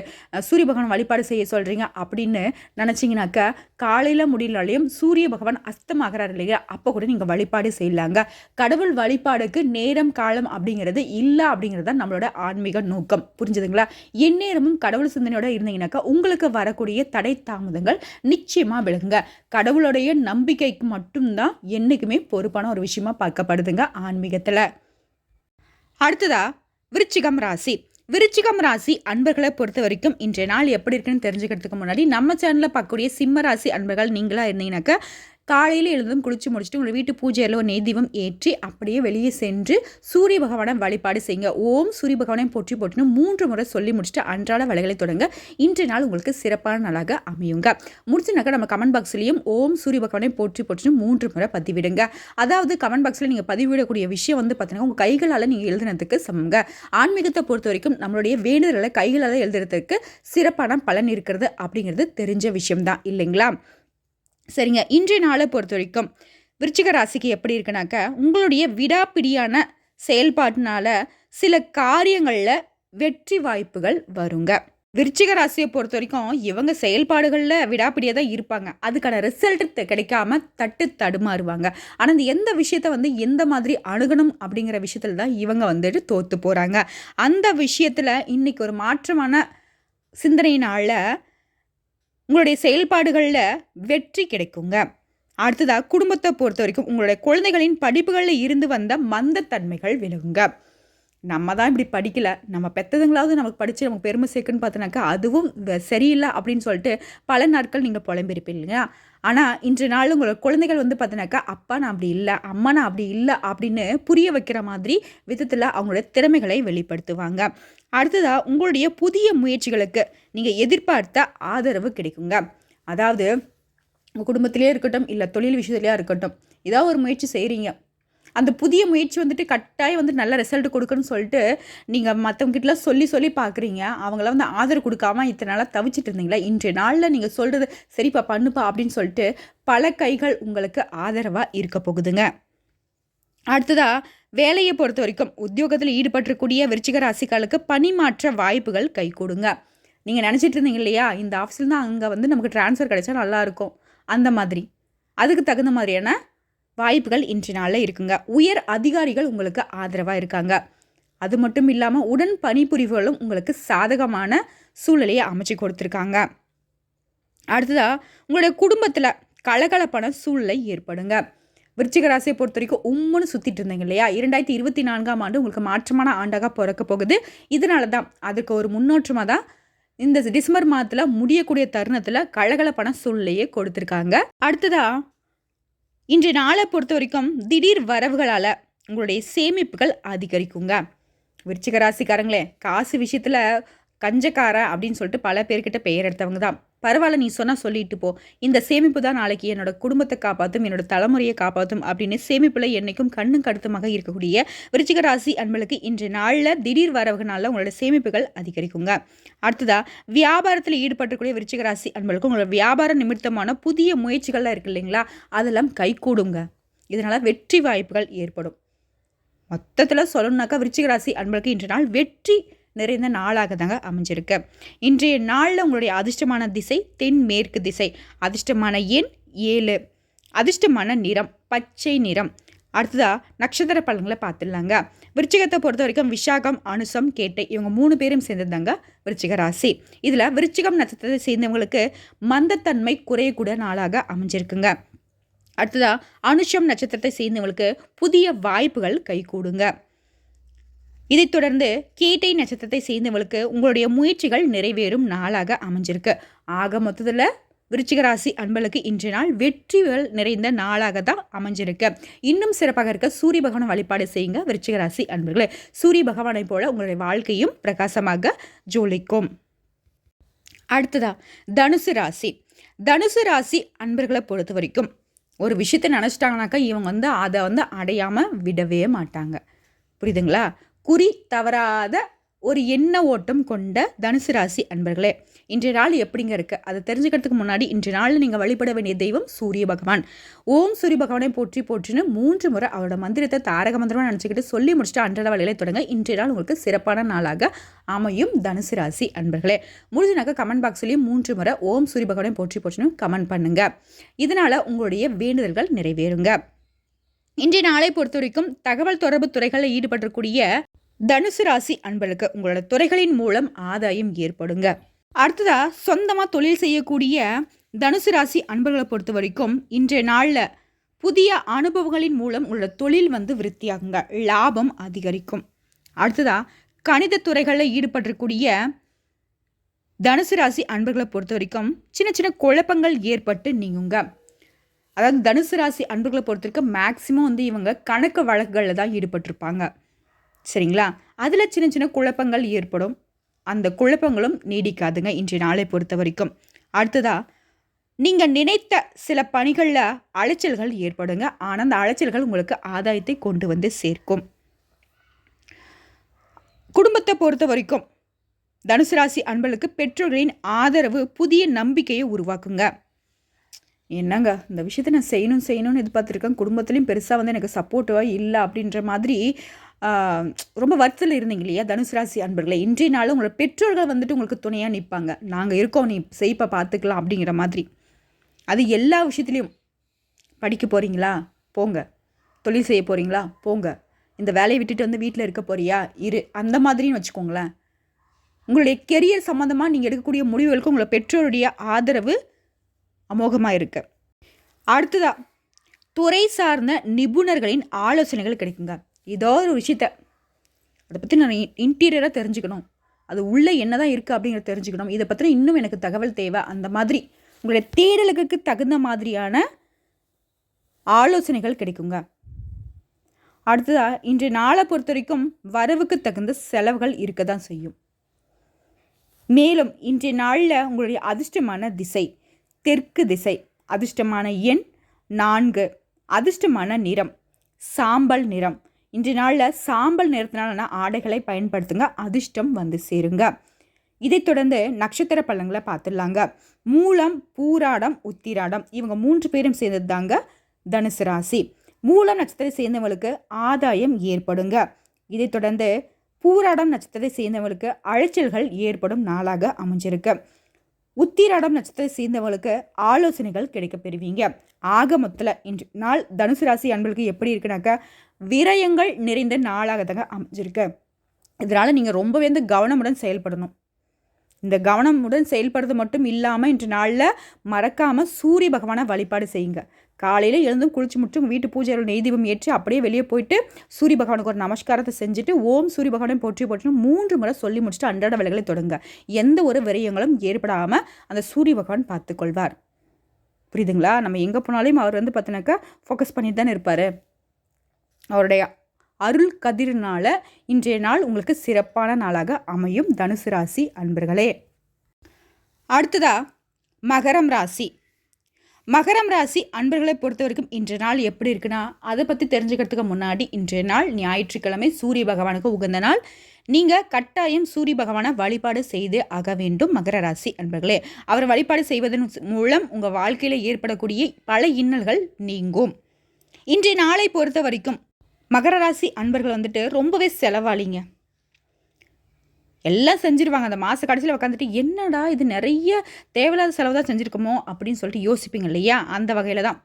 சூரிய பகவான் வழிபாடு செய்ய சொல்கிறீங்க அப்படின்னு நினச்சிங்கனாக்கா காலையில் முடியலாலையும் சூரிய பகவான் அஸ்தமாகிறார் இல்லையா, அப்போ கூட நீங்கள் வழிபாடு செய்யலாங்க. கடவுள் வழிபாடுக்கு நேரம் காலம் அப்படிங்கிறது இல்லை அப்படிங்கிறது தான் நம்மளோட ஆன்மீக நோக்கம். புரிஞ்சுதுங்களா? எந்நேரமும் கடவுள் சிந்தனையோட இருந்தீங்கன்னாக்கா உங்களுக்கு வரக்கூடிய தடை தாமதங்கள் நிச்சயமாக விலகுங்க. கடவுளுடைய நம்பிக்கைக்கு மட்டும்தான் என்றைக்குமே பொறுப்பான ஒரு விஷயமா பார்க்கப்படுதுங்க ஆன்மீகத்தில். அடுத்ததா விருச்சிகம் ராசி. விருச்சிகம் ராசி அன்பர்களை பொறுத்த வரைக்கும் இன்றைய நாள் எப்படி இருக்குன்னு தெரிஞ்சுக்கிறதுக்கு முன்னாடி நம்ம சேனலில் பார்க்கக்கூடிய சிம்ம ராசி அன்பர்கள் நீங்களாக இருந்தீங்கன்னாக்கா காலையில் எழுதும் குளிச்சு முடிச்சுட்டு உங்கள் வீட்டு பூஜையில் ஒரு நெய் தீபம் ஏற்றி அப்படியே வெளியே சென்று சூரிய பகவானை வழிபாடு செய்யுங்க. ஓம் சூரிய பகவானை போற்றி போட்டுன்னு 3 முறை சொல்லி முடிச்சுட்டு அன்றாட வேலைகளை தொடங்க. இன்றைய நாள் உங்களுக்கு சிறப்பான நாளாக அமையுங்க. முடிச்சுனாக்கா நம்ம கமெண்ட் பாக்ஸ்லேயும் ஓம் சூரிய பகவானை போற்றி போட்டுன்னு 3 முறை பதிவிடுங்க. அதாவது கமெண்ட் பாக்ஸில் நீங்கள் பதிவிடக்கூடிய விஷயம் வந்து பார்த்தீங்கன்னா உங்கள் கைகளால் நீங்கள் எழுதுனதுக்கு சமங்க. ஆன்மீகத்தை பொறுத்த வரைக்கும் நம்மளுடைய வேண்டுதலை கைகளால் எழுதுறதுக்கு சிறப்பான பலன் இருக்கிறது அப்படிங்கிறது தெரிஞ்ச விஷயம்தான் இல்லைங்களா? சரிங்க, இன்றைய நாளை பொறுத்த வரைக்கும் விருச்சிக ராசிக்கு எப்படி இருக்குனாக்கா உங்களுடைய விடாப்பிடியான செயல்பாட்டினால சில காரியங்களில் வெற்றி வாய்ப்புகள் வருங்க. விருச்சிக ராசியை பொறுத்த வரைக்கும் இவங்க செயல்பாடுகளில் விடாப்பிடியாக தான் இருப்பாங்க. அதுக்கான ரிசல்ட் கிடைக்காம தடுமாறுவாங்க. ஆனால் இந்த எந்த விஷயத்தை வந்து எந்த மாதிரி அணுகணும் அப்படிங்கிற விஷயத்தில் தான் இவங்க வந்துட்டு தோற்று போகிறாங்க. அந்த விஷயத்தில் இன்றைக்கி ஒரு மாற்றமான சிந்தனையினால் உங்களுடைய செயல்பாடுகளில் வெற்றி கிடைக்குங்க. அடுத்ததாக குடும்பத்தை பொறுத்த வரைக்கும் உங்களுடைய குழந்தைகளின் படிப்புகளில் இருந்து வந்த மந்தத்தன்மைகள் விலகுங்க. நம்ம தான் இப்படி படிக்கலை, நம்ம பெற்றதுங்களாவது நமக்கு படித்து நமக்கு பெருமை சேர்க்குன்னு பார்த்தோன்னாக்கா அதுவும் சரியில்லை அப்படின்னு சொல்லிட்டு பல நாட்கள் நீங்கள் புலம்பிருப்பீங்க. ஆனால் இன்று நாள் உங்களோட குழந்தைகள் வந்து பார்த்தீங்கன்னாக்கா அப்பா நான் அப்படி இல்லை, அம்மா நான் அப்படி இல்லை அப்படின்னு புரிய வைக்கிற மாதிரி விதத்தில் அவங்களோட திறமைகளை வெளிப்படுத்துவாங்க. அடுத்ததாக உங்களுடைய புதிய முயற்சிகளுக்கு நீங்கள் எதிர்பார்த்த ஆதரவு கிடைக்குங்க. அதாவது உங்கள் குடும்பத்திலே இருக்கட்டும், இல்லை தொழில் விஷயத்துலையா இருக்கட்டும், ஏதாவது ஒரு முயற்சி செய்கிறீங்க. அந்த புதிய முயற்சி வந்துட்டு கட்டாயம் வந்து நல்ல ரிசல்ட் கொடுக்குன்னு சொல்லிட்டு நீங்கள் மற்றவங்ககிட்டலாம் சொல்லி சொல்லி பார்க்குறீங்க. அவங்களாம் வந்து ஆதரவு கொடுக்காம இத்தனை நாளாக தவிச்சிட்டு இருந்தீங்களா, இன்றைய நாளில் நீங்கள் சொல்கிறது சரிப்பா பண்ணுப்பா அப்படின்னு சொல்லிட்டு பல கைகள் உங்களுக்கு ஆதரவாக இருக்க போகுதுங்க. அடுத்ததாக வேலையை பொறுத்த வரைக்கும் உத்தியோகத்தில் ஈடுபட்டிருக்கூடிய விருச்சிக ராசிக்காலுக்கு பணிமாற்ற வாய்ப்புகள் கை கொடுங்க. நீங்கள் நினச்சிட்டு இருந்தீங்க இல்லையா, இந்த ஆஃபீஸில் தான் அங்கே வந்து நமக்கு ட்ரான்ஸ்ஃபர் கிடைச்சா நல்லாயிருக்கும், அந்த மாதிரி அதுக்கு தகுந்த மாதிரியான வாய்ப்புகள் இன்றைய நாளில் இருக்குங்க. உயர் அதிகாரிகள் உங்களுக்கு ஆதரவாக இருக்காங்க. அது மட்டும் இல்லாமல் உடன் பணிபுரிவுகளும் உங்களுக்கு சாதகமான சூழ்நிலையை அமைச்சு கொடுத்துருக்காங்க. அடுத்ததாக உங்களுடைய குடும்பத்தில் கலகலப்பான சூழ்நிலை ஏற்படுங்க. விருச்சிக ராசியை பொறுத்த வரைக்கும் உம்முன்னு சுற்றிட்டு இருந்தீங்க இல்லையா, 2024ஆம் ஆண்டு உங்களுக்கு மாற்றமான ஆண்டாக பிறக்க போகுது. இதனால தான் அதுக்கு ஒரு முன்னோற்றமாக தான் இந்த டிசம்பர் மாதத்தில் முடியக்கூடிய தருணத்தில் கலகலப்பான சூழ்நிலையை கொடுத்துருக்காங்க. அடுத்ததாக இன்றைய நாளை பொறுத்த வரைக்கும் திடீர் வரவுகளால் உங்களுடைய சேமிப்புகள் அதிகரிக்குங்க. விருச்சிக ராசிக்காரங்களே, காசு விஷயத்தில் கஞ்சக்காரன் அப்படின்னு சொல்லிட்டு பல பேர்கிட்ட பெயர் எடுத்தவங்க தான். பரவாயில்ல, நீ சொன்னால் சொல்லிட்டு போ, இந்த சேமிப்பு தான் நாளைக்கு என்னோட குடும்பத்தை காப்பாற்றும், என்னோட தலைமுறையை காப்பாற்றும் அப்படின்னு சேமிப்பில் என்றைக்கும் கண்ணும் கருத்துமாக இருக்கக்கூடிய விருச்சிக ராசி அன்பளுக்கு இன்றைய நாளில் திடீர் வரவுகளால் உங்களோட சேமிப்புகள் அதிகரிக்குங்க. அடுத்ததாக வியாபாரத்தில் ஈடுபட்டக்கூடிய விருச்சிக ராசி அன்பளுக்கு உங்களோட வியாபார நிமித்தமான புதிய முயற்சிகள்லாம் இருக்குது இல்லைங்களா, அதெல்லாம் கைகூடுங்க. இதனால் வெற்றி வாய்ப்புகள் ஏற்படும். மொத்தத்தில் சொல்லணுன்னாக்கா விருச்சிக ராசி அன்பளுக்கு இன்றைய நாள் வெற்றி நிறைந்த நாளாக தாங்க அமைஞ்சிருக்கு. இன்றைய நாளில் உங்களுடைய அதிர்ஷ்டமான திசை தென்மேற்கு திசை, அதிர்ஷ்டமான எண் 7, அதிர்ஷ்டமான நிறம் பச்சை நிறம். அடுத்ததாக நட்சத்திர பலன்களை பார்த்துடலாங்க. விருச்சிகத்தை பொறுத்த வரைக்கும் விசாகம், அனுசம், கேட்டை இவங்க 3 பேரும் சேர்ந்ததாங்க விருச்சிக ராசி. இதில் விருச்சிகம் நட்சத்திரத்தை சேர்ந்தவங்களுக்கு மந்தத்தன்மை குறையக்கூடிய நாளாக அமைஞ்சிருக்குங்க. அடுத்ததாக அனுஷம் நட்சத்திரத்தை சேர்ந்தவங்களுக்கு புதிய வாய்ப்புகள் கைகூடுங்க. இதைத் தொடர்ந்து கேட்டை நட்சத்திரத்தை சேர்ந்தவங்களுக்கு உங்களுடைய முயற்சிகள் நிறைவேறும் நாளாக அமைஞ்சிருக்கு. ஆக மொத்தத்தில் விருச்சிக ராசி அன்பளுக்கு இன்றைய நாள் வெற்றிகள் நிறைந்த நாளாக தான் அமைஞ்சிருக்கு. இன்னும் சிறப்பாக இருக்க சூரிய பகவானை வழிபாடு செய்யுங்க விருச்சிக ராசி அன்பர்களே. சூரிய பகவானை போல உங்களுடைய வாழ்க்கையும் பிரகாசமாக ஜொலிக்கும். அடுத்ததா தனுசு ராசி. தனுசு ராசி அன்பர்களை பொறுத்த வரைக்கும் ஒரு விஷயத்தை நினச்சிட்டாங்கனாக்கா இவங்க வந்து அதை வந்து அடையாமல் விடவே மாட்டாங்க. புரியுதுங்களா? குறி தவறாத ஒரு எண்ண ஓட்டம் கொண்ட தனுசு ராசி அன்பர்களே, இன்றைய நாள் எப்படிங்க இருக்குது அதை தெரிஞ்சுக்கிறதுக்கு முன்னாடி இன்றைய நாளில் நீங்கள் வழிபட வேண்டிய தெய்வம் சூரிய பகவான். ஓம் சூரிய பகவானை போற்றி போற்றின்னு 3 முறை அவரோட மந்திரத்தை தாரக மந்திரமாக நினச்சிக்கிட்டு சொல்லி முடிச்சுட்டு அன்றாட வேலையில தொடங்க இன்றைய நாள் உங்களுக்கு சிறப்பான நாளாக அமையும் தனுசு ராசி அன்பர்களே. முடிஞ்சுனாக்கா கமெண்ட் பாக்ஸ்லேயும் 3 முறை ஓம் சூரிய பகவானை போற்றி போற்றின்னு கமெண்ட் பண்ணுங்க. இதனால் உங்களுடைய வேண்டுதல்கள் நிறைவேறுங்க. இன்றைய நாளை பொறுத்த வரைக்கும் தகவல் தொடர்பு துறைகளில் ஈடுபட்டிருக்கூடிய தனுசு ராசி அன்பர்களுக்கு உங்களோட துறைகளின் மூலம் ஆதாயம் ஏற்படுங்க. அடுத்ததா சொந்தமாக தொழில் செய்யக்கூடிய தனுசு ராசி அன்பர்களை பொறுத்த வரைக்கும் இன்றைய நாளில் புதிய அனுபவங்களின் மூலம் உங்களோட தொழில் வந்து விருத்தியாகுங்க, லாபம் அதிகரிக்கும். அடுத்ததா கணித துறைகளில் ஈடுபட்டிருக்கூடிய தனுசு ராசி அன்பர்களை பொறுத்த வரைக்கும் சின்ன சின்ன குழப்பங்கள் ஏற்பட்டு நீங்குங்க. அதாவது தனுசு ராசி அன்பர்களை பொறுத்த வரைக்கும் மேக்சிமம் வந்து இவங்க கணக்கு வழக்குகளில் தான் ஈடுபட்டிருப்பாங்க. சரிங்களா? அதில் சின்ன சின்ன குழப்பங்கள் ஏற்படும். அந்த குழப்பங்களும் நீடிக்காதுங்க இன்றைய நாளை பொறுத்த வரைக்கும். அடுத்ததாக நீங்கள் நினைத்த சில பணிகளில் அலைச்சல்கள் ஏற்படுங்க. ஆனால் அந்த அலைச்சல்கள் உங்களுக்கு ஆதாயத்தை கொண்டு வந்து சேர்க்கும். குடும்பத்தை பொறுத்த வரைக்கும் தனுசு ராசி அன்பர்களுக்கு பெற்றோர்களின் ஆதரவு புதிய நம்பிக்கையை உருவாக்குங்க. என்னங்க இந்த விஷயத்தை நான் செய்யணும்னு எதிர்பார்த்துருக்கேன், குடும்பத்துலேயும் பெருசாக வந்து எனக்கு சப்போர்ட்டிவாக இல்லை அப்படின்ற மாதிரி ரொம்ப வருத்தத்தில் இருந்தீங்க இல்லையா தனுசு ராசி அன்பர்களே, இன்றைய நாள் உங்களோட பெற்றோர்கள் வந்துட்டு உங்களுக்கு துணையாக நிற்பாங்க. நாங்கள் இருக்கோம், நீ செய்ப்பா பார்த்துக்கலாம் அப்படிங்கிற மாதிரி. அது எல்லா விஷயத்துலையும். படிக்க போகிறீங்களா போங்க, தொழில் செய்ய போகிறீங்களா போங்க, இந்த வேலையை விட்டுட்டு வந்து வீட்டில் இருக்க போறியா இரு, அந்த மாதிரின்னு வச்சுக்கோங்களேன். உங்களுடைய கெரியர் சம்மந்தமாக நீங்கள் எடுக்கக்கூடிய முடிவுகளுக்கு உங்களோட பெற்றோருடைய ஆதரவு அமோகமாக இருக்கு. அடுத்ததாக துறை சார்ந்த நிபுணர்களின் ஆலோசனைகள் கிடைக்குங்க. ஏதோ ஒரு விஷயத்தை அதை பற்றி நான் இன்டீரியராக தெரிஞ்சுக்கணும், அது உள்ளே என்ன தான் இருக்குது அப்படிங்கிறத தெரிஞ்சுக்கணும், இதை பற்றின இன்னும் எனக்கு தகவல் தேவை, அந்த மாதிரி உங்களுடைய தேடலுக்கு தகுந்த மாதிரியான ஆலோசனைகள் கிடைக்குங்க. அடுத்ததாக இன்றைய நாளை பொறுத்த வரைக்கும் வரவுக்கு தகுந்த செலவுகள் இருக்க தான் செய்யும். மேலும் இன்றைய நாளில் உங்களுடைய அதிர்ஷ்டமான திசை தெற்கு திசை, அதிர்ஷ்டமான எண் 4. அதிர்ஷ்டமான நிறம் சாம்பல் நிறம். இன்றைய நாளில் சாம்பல் நிறத்தினாலான ஆடைகளை பயன்படுத்துங்க, அதிர்ஷ்டம் வந்து சேருங்க. இதைத் தொடர்ந்து நட்சத்திர பலன்களை பார்த்துடலாங்க. மூலம், பூராடம், உத்திராடம் இவங்க 3 பேரும் சேர்ந்தது தாங்க தனுசு ராசி. மூலம் நட்சத்திரத்தை சேர்ந்தவங்களுக்கு ஆதாயம் ஏற்படுங்க. இதைத் தொடர்ந்து பூராடம் நட்சத்திரத்தை சேர்ந்தவங்களுக்கு அலைச்சல்கள் ஏற்படும் நாளாக அமைஞ்சிருக்கு. உத்திராடம் நட்சத்திரத்தை சேர்ந்தவங்களுக்கு ஆலோசனைகள் கிடைக்க பெறுவீங்க. ஆக மொத்தத்தில் இன்று நாள் தனுசு ராசி அன்பர்களுக்கு எப்படி இருக்குனாக்கா விரயங்கள் நிறைந்த நாளாக தாங்க அமைஞ்சிருக்கு. இதனால் நீங்கள் ரொம்பவே கவனமுடன் செயல்படணும். இந்த கவனமுடன் செயல்படுறது மட்டும் இல்லாமல் இன்று நாளில் மறக்காமல் சூரிய பகவானை வழிபாடு செய்யுங்க. காலையில் எழுந்தும் குளிச்சு முடிச்சு உங்கள் வீட்டு பூஜையில் நெய் தீபம் ஏற்றி அப்படியே வெளியே போயிட்டு சூரிய பகவானுக்கு ஒரு நமஸ்காரத்தை செஞ்சுட்டு ஓம் சூரிய பகவானை போற்றி 3 முறை சொல்லி முடிச்சுட்டு அன்றாட வேலைகளை தொடங்க. எந்த ஒரு விரயங்களும் ஏற்படாமல் அந்த சூரிய பகவான் பார்த்துக்கொள்வார். புரியுதுங்களா? நம்ம எங்கே போனாலும் அவர் பார்த்தினாக்கா ஃபோக்கஸ் பண்ணிட்டு தானே இருப்பார். அவருடைய அருள் கதிரினால இன்றைய நாள் உங்களுக்கு சிறப்பான நாளாக அமையும் தனுசு ராசி அன்பர்களே. அடுத்ததா மகரம் ராசி. மகரம் ராசி அன்பர்களை பொறுத்த வரைக்கும் இன்றைய நாள் எப்படி இருக்குன்னா அதை பற்றி தெரிஞ்சுக்கிறதுக்கு முன்னாடி இன்றைய நாள் ஞாயிற்றுக்கிழமை சூரிய பகவானுக்கு உகந்த நாள். நீங்கள் கட்டாயம் சூரிய பகவானை வழிபாடு செய்து ஆக வேண்டும் மகர ராசி அன்பர்களே. அவர் வழிபாடு செய்வதன் மூலம் உங்கள் வாழ்க்கையில் ஏற்படக்கூடிய பல இன்னல்கள் நீங்கும். இன்றைய நாளை பொறுத்த வரைக்கும் மகர ராசி அன்பர்கள் ரொம்பவே செலவாளிங்க. எல்லாம் செஞ்சுருவாங்க. அந்த மாத கடைசியில் உட்காந்துட்டு என்னடா இது நிறைய தேவையில்லாத செலவு தான் செஞ்சுருக்கோமோ அப்படின்னு சொல்லிட்டு யோசிப்பீங்க இல்லையா? அந்த வகையில் தான்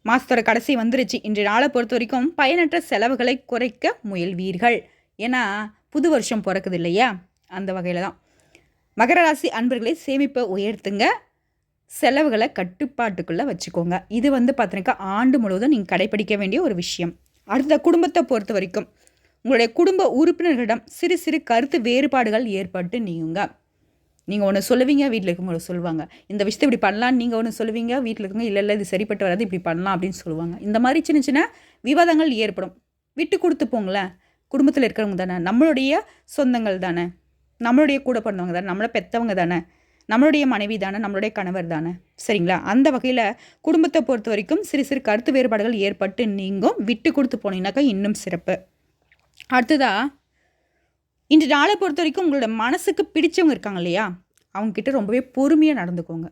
மாதத்தோட கடைசி வந்துருச்சு. இன்றைய நாளை பொறுத்த வரைக்கும் பயனற்ற செலவுகளை குறைக்க முயல்வீர்கள். ஏன்னா புது வருஷம் பிறக்குது இல்லையா? அந்த வகையில் தான் மகர ராசி அன்பர்களை சேமிப்பை உயர்த்துங்க, செலவுகளை கட்டுப்பாட்டுக்குள்ளே வச்சுக்கோங்க. இது பார்த்தீங்கன்னாக்கா ஆண்டு முழுவதும் நீங்கள் கடைப்பிடிக்க வேண்டிய ஒரு விஷயம். அடுத்த குடும்பத்தை பொறுத்த வரைக்கும் உங்களுடைய குடும்ப உறுப்பினர்களிடம் சிறு சிறு கருத்து வேறுபாடுகள் ஏற்பட்டு நீங்குங்க. நீங்கள் ஒன்று சொல்லுவீங்க, வீட்டில் இருக்கவங்க சொல்லுவாங்க இந்த விஷயத்தை இப்படி பண்ணலான்னு. நீங்கள் ஒன்று சொல்லுவீங்க, வீட்டில் இருக்கவங்க இல்லை இது சரிப்பட்டு வராது, இப்படி பண்ணலாம் அப்படின்னு சொல்லுவாங்க. இந்த மாதிரி சின்ன சின்ன விவாதங்கள் ஏற்படும். விட்டு கொடுத்து போங்களேன். குடும்பத்தில் இருக்கிறவங்க தானே, நம்மளுடைய சொந்தங்கள் தானே, நம்மளுடைய கூட பிறந்தவங்க தானே, நம்மளை பெற்றவங்க தானே, நம்மளுடைய மனைவி தானே, நம்மளுடைய கணவர் தானே, சரிங்களா? அந்த வகையில் குடும்பத்தை பொறுத்த வரைக்கும் சிறு சிறு கருத்து வேறுபாடுகள் ஏற்பட்டு நீங்கும். விட்டு கொடுத்து போனீங்கன்னாக்கா இன்னும் சிறப்பு. அடுத்ததா இன்று நாளை பொறுத்த வரைக்கும் உங்களோட மனசுக்கு பிடிச்சவங்க இருக்காங்க இல்லையா, அவங்கக்கிட்ட ரொம்பவே பொறுமையாக நடந்துக்கோங்க.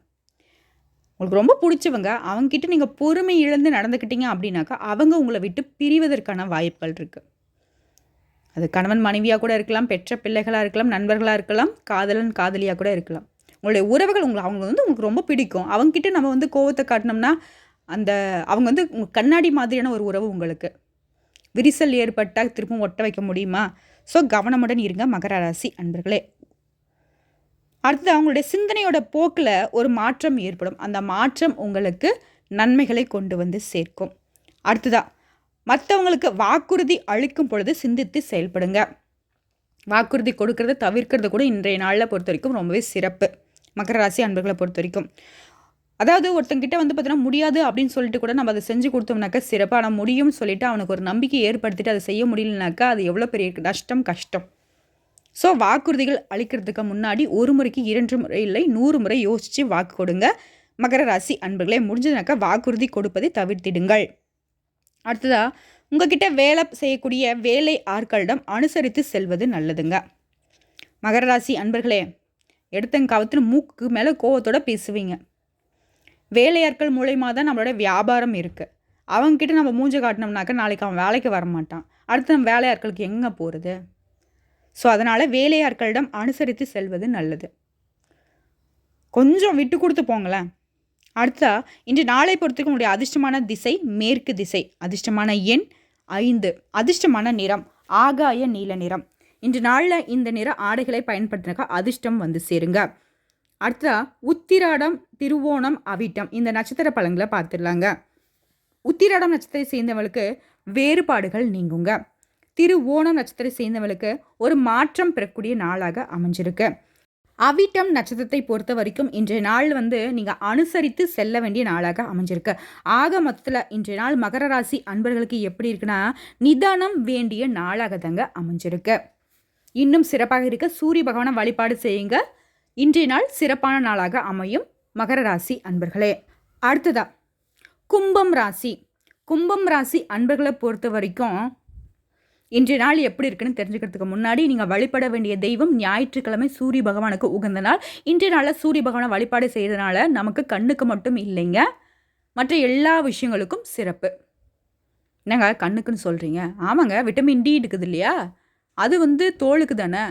உங்களுக்கு ரொம்ப பிடிச்சவங்க அவங்கக்கிட்ட நீங்கள் பொறுமை இழந்து நடந்துக்கிட்டீங்க அப்படின்னாக்கா அவங்க உங்களை விட்டு பிரிவதற்கான வாய்ப்புகள் இருக்குது. அது கணவன் மனைவியாக கூட இருக்கலாம், பெற்ற பிள்ளைகளாக இருக்கலாம், நண்பர்களாக இருக்கலாம், காதலன் காதலியாக கூட இருக்கலாம். உங்களுடைய உறவுகள் அவங்க உங்களுக்கு ரொம்ப பிடிக்கும். அவங்கக்கிட்ட நம்ம கோவத்தை காட்டினோம்னா அவங்க உங்கள் கண்ணாடி மாதிரியான ஒரு உறவு உங்களுக்கு. விரிசல் ஏற்பட்டால் திரும்பவும் ஒட்ட வைக்க முடியுமா? ஸோ கவனமுடன் இருங்க மகர ராசி அன்பர்களே. அடுத்தது அவங்களுடைய சிந்தனையோட போக்கில் ஒரு மாற்றம் ஏற்படும். அந்த மாற்றம் உங்களுக்கு நன்மைகளை கொண்டு சேர்க்கும். அடுத்ததா மற்றவங்களுக்கு வாக்குறுதி அளிக்கும் பொழுது சிந்தித்து செயல்படுங்க. வாக்குறுதி கொடுக்கறத தவிர்க்கிறது கூட இன்றைய நாளில் பொறுத்த வரைக்கும் ரொம்பவே சிறப்பு மகர ராசி அன்பர்களை பொறுத்த வரைக்கும். அதாவது ஒருத்தங்கிட்ட பார்த்தீங்கன்னா முடியாது அப்படின்னு சொல்லிட்டு கூட நம்ம அதை செஞ்சு கொடுத்தோம்னாக்கா சிறப்பான முடியும்னு சொல்லிட்டு அவனுக்கு ஒரு நம்பிக்கை ஏற்படுத்திட்டு அதை செய்ய முடியலனாக்கா அது எவ்வளோ பெரிய கஷ்டம். ஸோ வாக்குறுதிகள் அளிக்கிறதுக்கு முன்னாடி 1 முறைக்கு 2 முறை இல்லை 100 முறை யோசித்து வாக்கு கொடுங்க மகர ராசி அன்பர்களே. முடிஞ்சதுனாக்கா வாக்குறுதி கொடுப்பதை தவிர்த்திடுங்கள். அடுத்ததாக உங்ககிட்ட வேலை செய்யக்கூடிய வேலை ஆட்களிடம் அனுசரித்து செல்வது நல்லதுங்க மகர ராசி அன்பர்களே. எடுத்தங்காவத்துன்னு மூக்கு மேலே கோவத்தோடு பேசுவீங்க. வேலையாட்கள் மூலயமா தான் நம்மளோட வியாபாரம் இருக்குது. அவங்கக்கிட்ட நம்ம மூஞ்ச காட்டினோம்னாக்கா நாளைக்கு அவன் வேலைக்கு வரமாட்டான். அடுத்து நம்ம வேலையாட்களுக்கு எங்கே போகிறது? ஸோ அதனால் வேலையாட்களிடம் அனுசரித்து செல்வது நல்லது. கொஞ்சம் விட்டு கொடுத்து போங்களேன். அடுத்தா இன்று நாளை பொறுத்தவரைக்கும் உங்களுடைய அதிர்ஷ்டமான திசை மேற்கு திசை, அதிர்ஷ்டமான எண் 5, அதிர்ஷ்டமான நிறம் ஆகாய நீல நிறம். இன்று நாளில் இந்த நிற ஆடைகளை பயன்படுத்தினாக்கா அதிர்ஷ்டம் சேருங்க. அடுத்ததா உத்திராடம் திருவோணம் அவிட்டம் இந்த நட்சத்திர பலன்களை பார்த்துடலாங்க. உத்திராடம் நட்சத்திரத்தை சேர்ந்தவங்களுக்கு வேறுபாடுகள் நீங்குங்க. திருவோணம் நட்சத்திரத்தை சேர்ந்தவங்களுக்கு ஒரு மாற்றம் பெறக்கூடிய நாளாக அமைஞ்சிருக்கு. அவிட்டம் நட்சத்திரத்தை பொறுத்த வரைக்கும் இன்றைய நாள் நீங்கள் அனுசரித்து செல்ல வேண்டிய நாளாக அமைஞ்சிருக்கு. ஆக மொத்தத்தில் இன்றைய நாள் மகர ராசி அன்பர்களுக்கு எப்படி இருக்குன்னா நிதானம் வேண்டிய நாளாக தாங்க அமைஞ்சிருக்கு. இன்னும் சிறப்பாக இருக்க சூரிய பகவானை வழிபாடு செய்யுங்க. இன்றைய நாள் சிறப்பான நாளாக அமையும் மகர ராசி அன்பர்களே. அடுத்ததா கும்பம் ராசி. கும்பம் ராசி அன்பர்களை பொறுத்த வரைக்கும் இன்றைய நாள் எப்படி இருக்குன்னு தெரிஞ்சுக்கிறதுக்கு முன்னாடி நீங்கள் வழிபட வேண்டிய தெய்வம் ஞாயிற்றுக்கிழமை சூரிய பகவானுக்கு உகந்த நாள். இன்றைய நாளில் சூரிய பகவானை வழிபாடு செய்கிறதுனால நமக்கு கண்ணுக்கு மட்டும் இல்லைங்க, மற்ற எல்லா விஷயங்களுக்கும் சிறப்பு. என்னங்க கண்ணுக்குன்னு சொல்கிறீங்க? ஆமாங்க, விட்டமின் டி இருக்குது இல்லையா, அது தோலுக்கு தானே,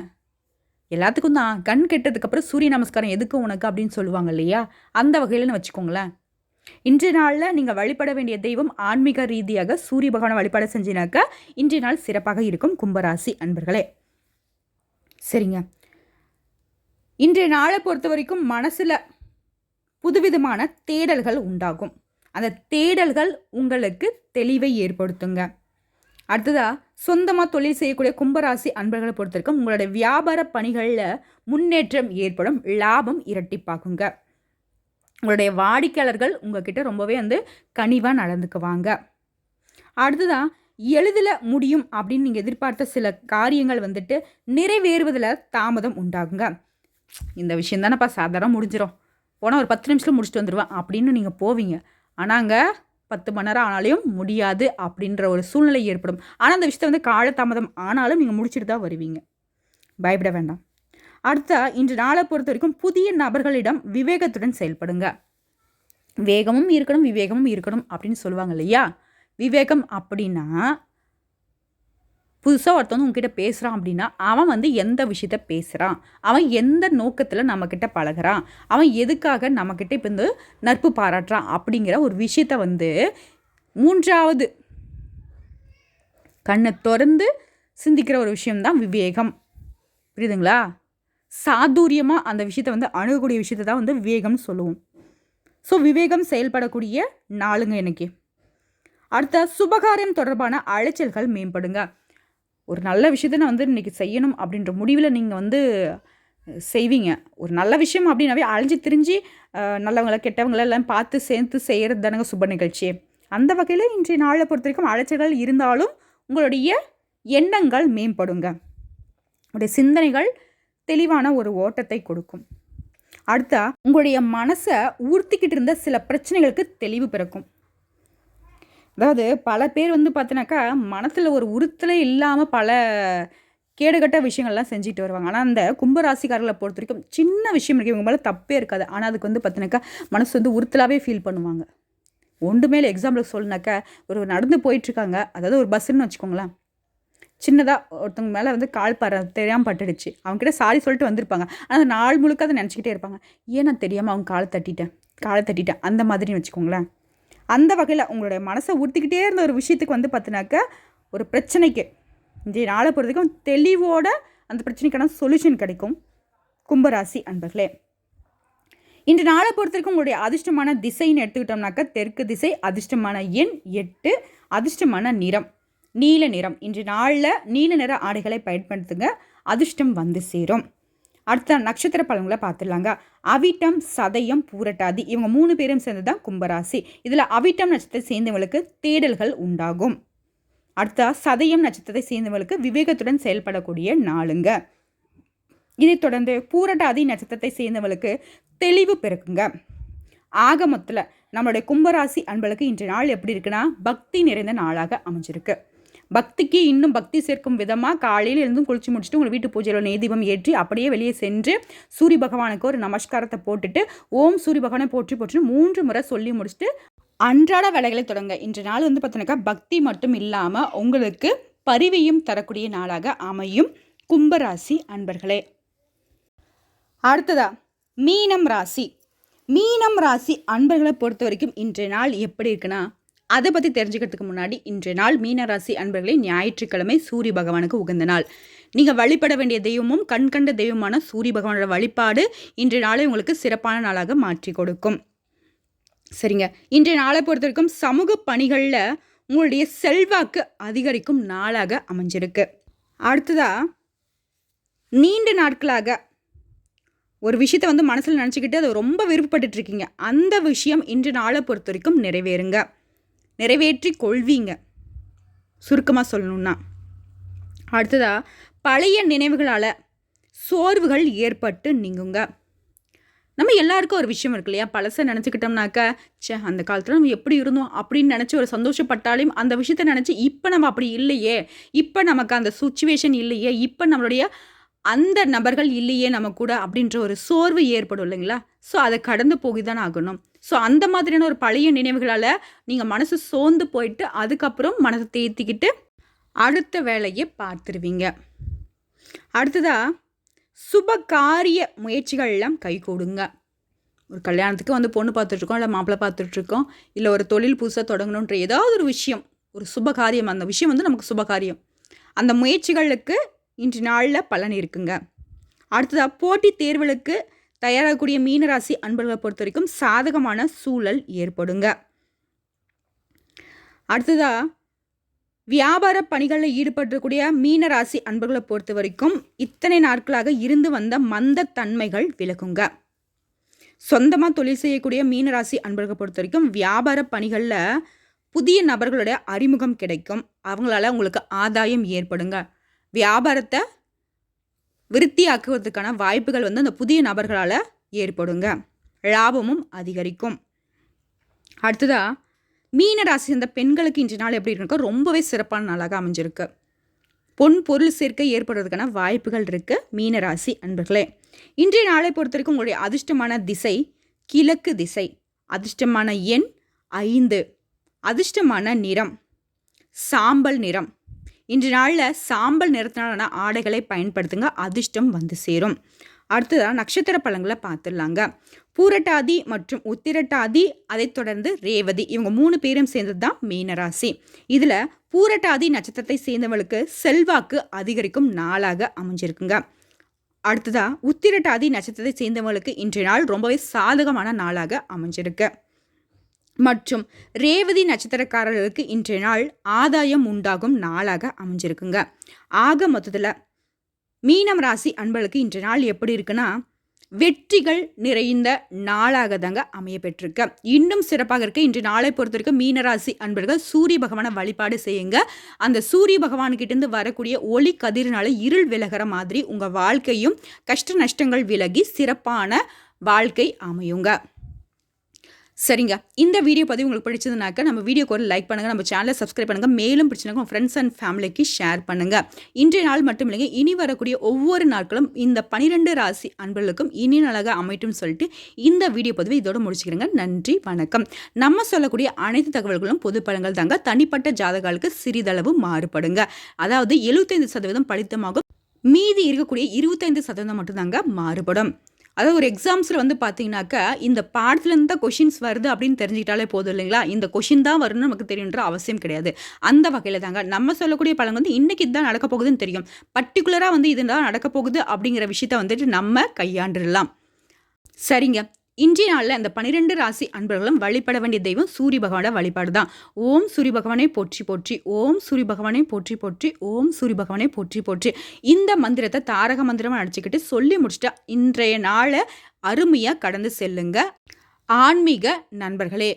எல்லாத்துக்கும் தான். கண் கெட்டதுக்கப்புறம் சூரிய நமஸ்காரம் எதுக்கு உனக்கு அப்படின்னு சொல்லுவாங்க இல்லையா, அந்த வகையில்னு வச்சுக்கோங்களேன். இன்றைய நாளில் நீங்கள் வழிபட வேண்டிய தெய்வம் ஆன்மீக ரீதியாக சூரிய பகவானை வழிபாடு செஞ்சினாக்கா இன்றைய நாள் சிறப்பாக இருக்கும் கும்பராசி அன்பர்களே. சரிங்க, இன்றைய நாளை பொறுத்த வரைக்கும் மனசில் புதுவிதமான தேடல்கள் உண்டாகும். அந்த தேடல்கள் உங்களுக்கு தெளிவை ஏற்படுத்துங்க. அடுத்ததாக சொந்தமாக தொழில் செய்யக்கூடிய கும்பராசி அன்பர்களை பொறுத்த வரைக்கும் உங்களுடைய வியாபார பணிகளில் முன்னேற்றம் ஏற்படும், லாபம் இரட்டிப்பாக்குங்க. உங்களுடைய வாடிக்கையாளர்கள் உங்ககிட்ட ரொம்பவே கனிவாக நடந்துக்குவாங்க. அடுத்ததான் எளிதில் முடியும் அப்படின்னு நீங்கள் எதிர்பார்த்த சில காரியங்கள் நிறைவேறுவதில் தாமதம் உண்டாகுங்க. இந்த விஷயம் தானேப்பா சாதாரண முடிஞ்சிடும், போனால் ஒரு 10 நிமிஷத்தில் முடிச்சுட்டு வந்துடுவேன் அப்படின்னு நீங்கள் போவீங்க. ஆனாங்க 10 மணி நேரம் ஆனாலையும் முடியாது அப்படின்ற ஒரு சூழ்நிலை ஏற்படும். ஆனால் அந்த விஷயத்தை காலதாமதம் ஆனாலும் நீங்கள் முடிச்சுட்டு தான் வருவீங்க, பயப்பட வேண்டாம். அடுத்த இன்று நாளை பொறுத்த வரைக்கும் புதிய நபர்களிடம் விவேகத்துடன் செயல்படுங்க. வேகமும் இருக்கணும் விவேகமும் இருக்கணும் அப்படின்னு சொல்லுவாங்க இல்லையா. விவேகம் அப்படின்னா புதுசாக ஒருத்தவங்க உங்ககிட்ட பேசுகிறான் அப்படின்னா அவன் எந்த விஷயத்த பேசுகிறான், அவன் எந்த நோக்கத்தில் நம்மக்கிட்ட பழகிறான், அவன் எதுக்காக நம்மக்கிட்ட இப்போ நட்பு பாராட்டுறான் அப்படிங்கிற ஒரு விஷயத்த மூன்றாவது கண்ணை திறந்து சிந்திக்கிற ஒரு விஷயம்தான் விவேகம். புரியுதுங்களா? சாதுரியமாக அந்த விஷயத்தை அணுகக்கூடிய விஷயத்தை தான் விவேகம்னு சொல்லுவோம். ஸோ விவேகம் செயல்படக்கூடிய நாளுங்க எனக்கு. அடுத்த சுபகாரியம் தொடர்பான அலைச்சல்கள் மேம்படுங்க. ஒரு நல்ல விஷயத்தை நான் இன்றைக்கி செய்யணும் அப்படின்ற முடிவில் நீங்கள் செய்வீங்க. ஒரு நல்ல விஷயம் அப்படின்னாவே அலைஞ்சு திரிஞ்சு நல்லவங்களை கெட்டவங்களை எல்லாம் பார்த்து சேர்த்து செய்கிறது தானங்க சுப நிகழ்ச்சி. அந்த வகையில் இன்றைய நாளை பொறுத்த வரைக்கும் அலைச்சல்கள் இருந்தாலும் உங்களுடைய எண்ணங்கள் மேம்படுங்க, உங்களுடைய சிந்தனைகள் தெளிவான ஒரு ஓட்டத்தை கொடுக்கும். அடுத்தா உங்களுடைய மனசை ஊர்த்திக்கிட்டு இருந்த சில பிரச்சனைகளுக்கு தெளிவு பிறக்கும். அதாவது பல பேர் பார்த்தினாக்கா மனத்தில் ஒரு உறுத்தலே இல்லாமல் பல கேடுகட்ட விஷயங்கள்லாம் செஞ்சுட்டு வருவாங்க. ஆனால் அந்த கும்பராசிக்காரர்களை பொறுத்த வரைக்கும் சின்ன விஷயம் இருக்குது, இவங்க மேலே தப்பே இருக்காது, ஆனால் அதுக்கு பார்த்தினாக்கா மனசு உறுத்தலாகவே ஃபீல் பண்ணுவாங்க. ஒன்று மேலே எக்ஸாம்பிளுக்கு சொல்லினாக்கா ஒரு நடந்து போயிட்டுருக்காங்க, அதாவது ஒரு பஸ்ஸுன்னு வச்சுக்கோங்களேன், சின்னதாக ஒருத்தவங்க மேலே கால் தெரியாமல் பட்டுடுச்சு, அவங்ககிட்ட சாரி சொல்லிட்டு வந்திருப்பாங்க. ஆனால் நாள் முழுக்க அதை நினச்சிக்கிட்டே இருப்பாங்க, ஏன் நான் தெரியாமல் அவங்க காலை தட்டிட்டேன் அந்த மாதிரின்னு வச்சுக்கோங்களேன். அந்த வகையில் உங்களுடைய மனசை ஊற்றிக்கிட்டே இருந்த ஒரு விஷயத்துக்கு பார்த்தினாக்கா ஒரு பிரச்சனைக்கு இன்றைய நாளை பொறுத்தவரைக்கும் தெளிவோட அந்த பிரச்சனைக்கான சொல்யூஷன் கிடைக்கும் கும்பராசி அன்பர்களே. இன்று நாளை பொறுத்த வரைக்கும் உங்களுடைய அதிர்ஷ்டமான திசைன்னு எடுத்துக்கிட்டோம்னாக்கா தெற்கு திசை, அதிர்ஷ்டமான எண் 8, அதிர்ஷ்டமான நிறம் நீல நிறம். இன்று நாளில் நீல நிற ஆடைகளை பயன்படுத்துங்க, அதிர்ஷ்டம் சேரும். அடுத்த நட்சத்திர பலன்களை பார்த்துடலாங்க. அவிட்டம், சதயம், பூரட்டாதி இவங்க 3 பேரும் சேர்ந்து தான் கும்பராசி. இதில் அவிட்டம் நட்சத்திரத்தை சேர்ந்தவங்களுக்கு தேடல்கள் உண்டாகும். அடுத்த சதயம் நட்சத்திரத்தை சேர்ந்தவங்களுக்கு விவேகத்துடன் செயல்படக்கூடிய நாளுங்க. இதைத் தொடர்ந்து பூரட்டாதி நட்சத்திரத்தை சேர்ந்தவங்களுக்கு தெளிவு பிறக்குங்க. ஆக மொத்தத்தில் நம்மளுடைய கும்பராசி அன்பர்களுக்கு இன்றைய நாள் எப்படி இருக்குன்னா பக்தி நிறைந்த நாளாக அமைஞ்சிருக்கு. பக்திக்கு இன்னும் பக்தி சேர்க்கும் விதமாக காலையில் இருந்தும் குளிச்சு முடிச்சுட்டு உங்கள் வீட்டு பூஜையில் நெய் தீபம் ஏற்றி அப்படியே வெளியே சென்று சூரிய பகவானுக்கு ஒரு நமஸ்காரத்தை போட்டுட்டு ஓம் சூரிய பகவானை போற்றி 3 முறை சொல்லி முடிச்சுட்டு அன்றாட வேலைகளை தொடங்க. இன்று நாள் பார்த்தீங்கன்னாக்கா பக்தி மட்டும் இல்லாமல் உங்களுக்கு பரிவையும் தரக்கூடிய நாளாக அமையும் கும்பராசி அன்பர்களே. அடுத்ததா மீனம் ராசி. மீனம் ராசி அன்பர்களை பொறுத்த வரைக்கும் இன்றைய நாள் எப்படி இருக்குன்னா அதை பற்றி தெரிஞ்சுக்கிறதுக்கு முன்னாடி இன்றைய நாள் மீனராசி அன்பர்களே ஞாயிற்றுக்கிழமை சூரிய பகவானுக்கு உகந்த நாள். நீங்கள் வழிபட வேண்டிய தெய்வமும் கண்கண்ட தெய்வமான சூரிய பகவானோட வழிபாடு இன்றைய நாளை உங்களுக்கு சிறப்பான நாளாக மாற்றி கொடுக்கும். சரிங்க, இன்றைய நாளை பொறுத்த வரைக்கும் சமூக பணிகளில் உங்களுடைய செல்வாக்கு அதிகரிக்கும் நாளாக அமைஞ்சிருக்கு. அடுத்ததாக நீண்ட நாட்களாக ஒரு விஷயத்தை மனசில் நினச்சிக்கிட்டு அதை ரொம்ப விருப்பப்பட்டுருக்கீங்க, அந்த விஷயம் இன்று நாளை பொறுத்த வரைக்கும் நிறைவேற்றி கொள்வீங்க சுருக்கமாக சொல்லணுன்னா. அடுத்ததாக பழைய நினைவுகளால் சோர்வுகள் ஏற்பட்டு நீங்குங்க. நம்ம எல்லாருக்கும் ஒரு விஷயம் இருக்கு இல்லையா, பழசை நினச்சிக்கிட்டோம்னாக்கா, ச்சே அந்த காலத்தில் நம்ம எப்படி இருந்தோம் அப்படின்னு நினச்சி ஒரு சந்தோஷப்பட்டாலும் அந்த விஷயத்த நினச்சி இப்போ நம்ம அப்படி இல்லையே, இப்போ நமக்கு அந்த சுச்சுவேஷன் இல்லையே, இப்போ நம்மளுடைய அந்த நபர்கள் இல்லையே நம்ம கூட அப்படின்ற ஒரு சோர்வு ஏற்படும் இல்லைங்களா? ஸோ அதை கடந்து போய் தான் ஆகணும். ஸோ அந்த மாதிரியான ஒரு பழைய நினைவுகளால் நீங்கள் மனசு சோர்ந்து போயிட்டு அதுக்கப்புறம் மனசை தேத்திக்கிட்டு அடுத்த வேலையை பார்த்துருவீங்க. அடுத்ததா சுப காரிய முயற்சிகள் எல்லாம் கைகூடுங்க. ஒரு கல்யாணத்துக்கு வந்து பொண்ணு பார்த்துட்ருக்கோம், இல்லை மாப்பிள்ளை பார்த்துட்ருக்கோம், இல்லை ஒரு தொழில் புதுசாக தொடங்கணுன்ற ஏதாவது ஒரு விஷயம், ஒரு சுப காரியம், அந்த விஷயம் வந்து நமக்கு சுப காரியம். அந்த முயற்சிகளுக்கு இன்று நாளில் பலன் இருக்குங்க. அடுத்ததாக போட்டித் தேர்வுகளுக்கு தயாராகக்கூடிய மீனராசி அன்பர்களை பொறுத்த வரைக்கும் சாதகமான சூழல் ஏற்படுங்க. அடுத்ததாக வியாபார பணிகளில் ஈடுபடக்கூடிய மீனராசி அன்பர்களை பொறுத்த வரைக்கும் இத்தனை நாட்களாக இருந்து வந்த மந்த தன்மைகள் விலகுங்க. சொந்தமாக தொழில் செய்யக்கூடிய மீனராசி அன்பர்களை பொறுத்த வரைக்கும் வியாபார பணிகளில் புதிய நபர்களுடைய அறிமுகம் கிடைக்கும். அவங்களால உங்களுக்கு ஆதாயம் ஏற்படுங்க. வியாபாரத்தை விருத்தியாக்குவதற்கான வாய்ப்புகள் வந்து அந்த புதிய நபர்களால் ஏற்படுங்க. லாபமும் அதிகரிக்கும். அடுத்ததாக மீனராசி அந்த பெண்களுக்கு இன்றைய நாள் எப்படி இருக்கோ ரொம்பவே சிறப்பான நாளாக அமைஞ்சிருக்கு. பொன் பொருள் சேர்க்கை ஏற்படுறதுக்கான வாய்ப்புகள் இருக்குது. மீனராசி அன்பர்களே, இன்றைய நாளை பொறுத்த வரைக்கும் உங்களுடைய அதிர்ஷ்டமான திசை கிழக்கு திசை, அதிர்ஷ்டமான எண் 5, அதிர்ஷ்டமான நிறம் சாம்பல் நிறம். இன்று நாளில் சாம்பல் நிறத்தினாலான ஆடைகளை பயன்படுத்துங்க, அதிர்ஷ்டம் வந்து சேரும். அடுத்ததாக நட்சத்திர பலன்களை பார்த்துடலாங்க. பூரட்டாதி மற்றும் உத்திரட்டாதி, அதைத் தொடர்ந்து ரேவதி, இவங்க 3 பேரும் சேர்ந்தது தான் மீனராசி. இதில் பூரட்டாதி நட்சத்திரத்தை சேர்ந்தவங்களுக்கு செல்வாக்கு அதிகரிக்கும் நாளாக அமைஞ்சிருக்குங்க. அடுத்ததாக உத்திரட்டாதி நட்சத்திரத்தை சேர்ந்தவங்களுக்கு இன்றைய நாள் ரொம்பவே சாதகமான நாளாக அமைஞ்சிருக்கு. மற்றும் ரேவதி நட்சத்திரக்காரர்களுக்கு இன்றைய நாள் ஆதாயம் உண்டாகும் நாளாக அமைஞ்சிருக்குங்க. ஆக மொத்தத்தில் மீனம் ராசி அன்பர்களுக்கு இன்றைய நாள் எப்படி இருக்குன்னா வெற்றிகள் நிறைந்த நாளாக தாங்க அமைய பெற்றிருக்கு. இன்னும் சிறப்பாக இருக்க இன்று நாளை பொறுத்த வரைக்கும் மீனராசி அன்பர்கள் சூரிய பகவானை வழிபாடு செய்யுங்க. அந்த சூரிய பகவான்கிட்டேருந்து வரக்கூடிய ஒளி கதிரினால இருள் விலகிற மாதிரி உங்கள் வாழ்க்கையும் கஷ்ட நஷ்டங்கள் விலகி சிறப்பான வாழ்க்கை அமையுங்க. சரிங்க, இந்த வீடியோ பதிவு உங்களுக்கு பிடிச்சதுனாக்கா நம்ம வீடியோக்கு ஒரு லைக் பண்ணுங்கள், நம்ம சேனலை சப்ஸ்கிரைப் பண்ணுங்கள், மேலும் பிடிச்சினாக்க உங்கள் ஃப்ரெண்ட்ஸ் அண்ட் ஃபேமிலிக்கு ஷேர் பண்ணுங்கள். இன்றைய நாள் மட்டும் இல்லைங்க, இனி வரக்கூடிய ஒவ்வொரு நாட்களும் இந்த 12 ராசி அன்பர்களுக்கும் இனி நாளாக அமைட்டும் சொல்லிட்டு இந்த வீடியோ பதிவு இதோட முடிச்சுக்கிறேங்க. நன்றி, வணக்கம். நம்ம சொல்லக்கூடிய அனைத்து தகவல்களும் பொது பலன்கள் தாங்க, தனிப்பட்ட ஜாதகாலுக்கு சிறிதளவு மாறுபடுங்க. அதாவது 75% படித்தமாகும், மீதி இருக்கக்கூடிய 25% மட்டும்தாங்க மாறுபடும். அதாவது ஒரு எக்ஸாம்ஸில் வந்து பார்த்தீங்கன்னாக்கா இந்த பாடத்துலேருந்து தான் கொஷின்ஸ் வருது அப்படின்னு தெரிஞ்சுக்கிட்டாலே போதும் இல்லைங்களா? இந்த கொஷின் தான் வரும்னு நமக்கு தெரியுன்ற அவசியம் கிடையாது. அந்த வகையில் தாங்க நம்ம சொல்லக்கூடிய பலன் வந்து இன்றைக்கி இதுதான் நடக்க போகுதுன்னு தெரியும். பர்டிகுலராக வந்து இதுதான் நடக்க போகுது அப்படிங்கிற விஷயத்த வந்துட்டு நம்ம கையாண்டுடலாம். சரிங்க, இன்றைய நாளில் அந்த 12 ராசி அன்பர்களும் வழிபட வேண்டிய தெய்வம் சூரிய பகவானோட வழிபாடு தான். ஓம் சூரிய பகவானை போற்றி போற்றி, ஓம் சூரிய பகவானை போற்றி போற்றி, ஓம் சூரிய பகவானை போற்றி போற்றி. இந்த மந்திரத்தை தாரக மந்திரமாக அடிச்சுக்கிட்டு சொல்லி முடிச்சுட்டா இன்றைய நாளை அருமையாக கடந்து செல்லுங்க ஆன்மீக நண்பர்களே.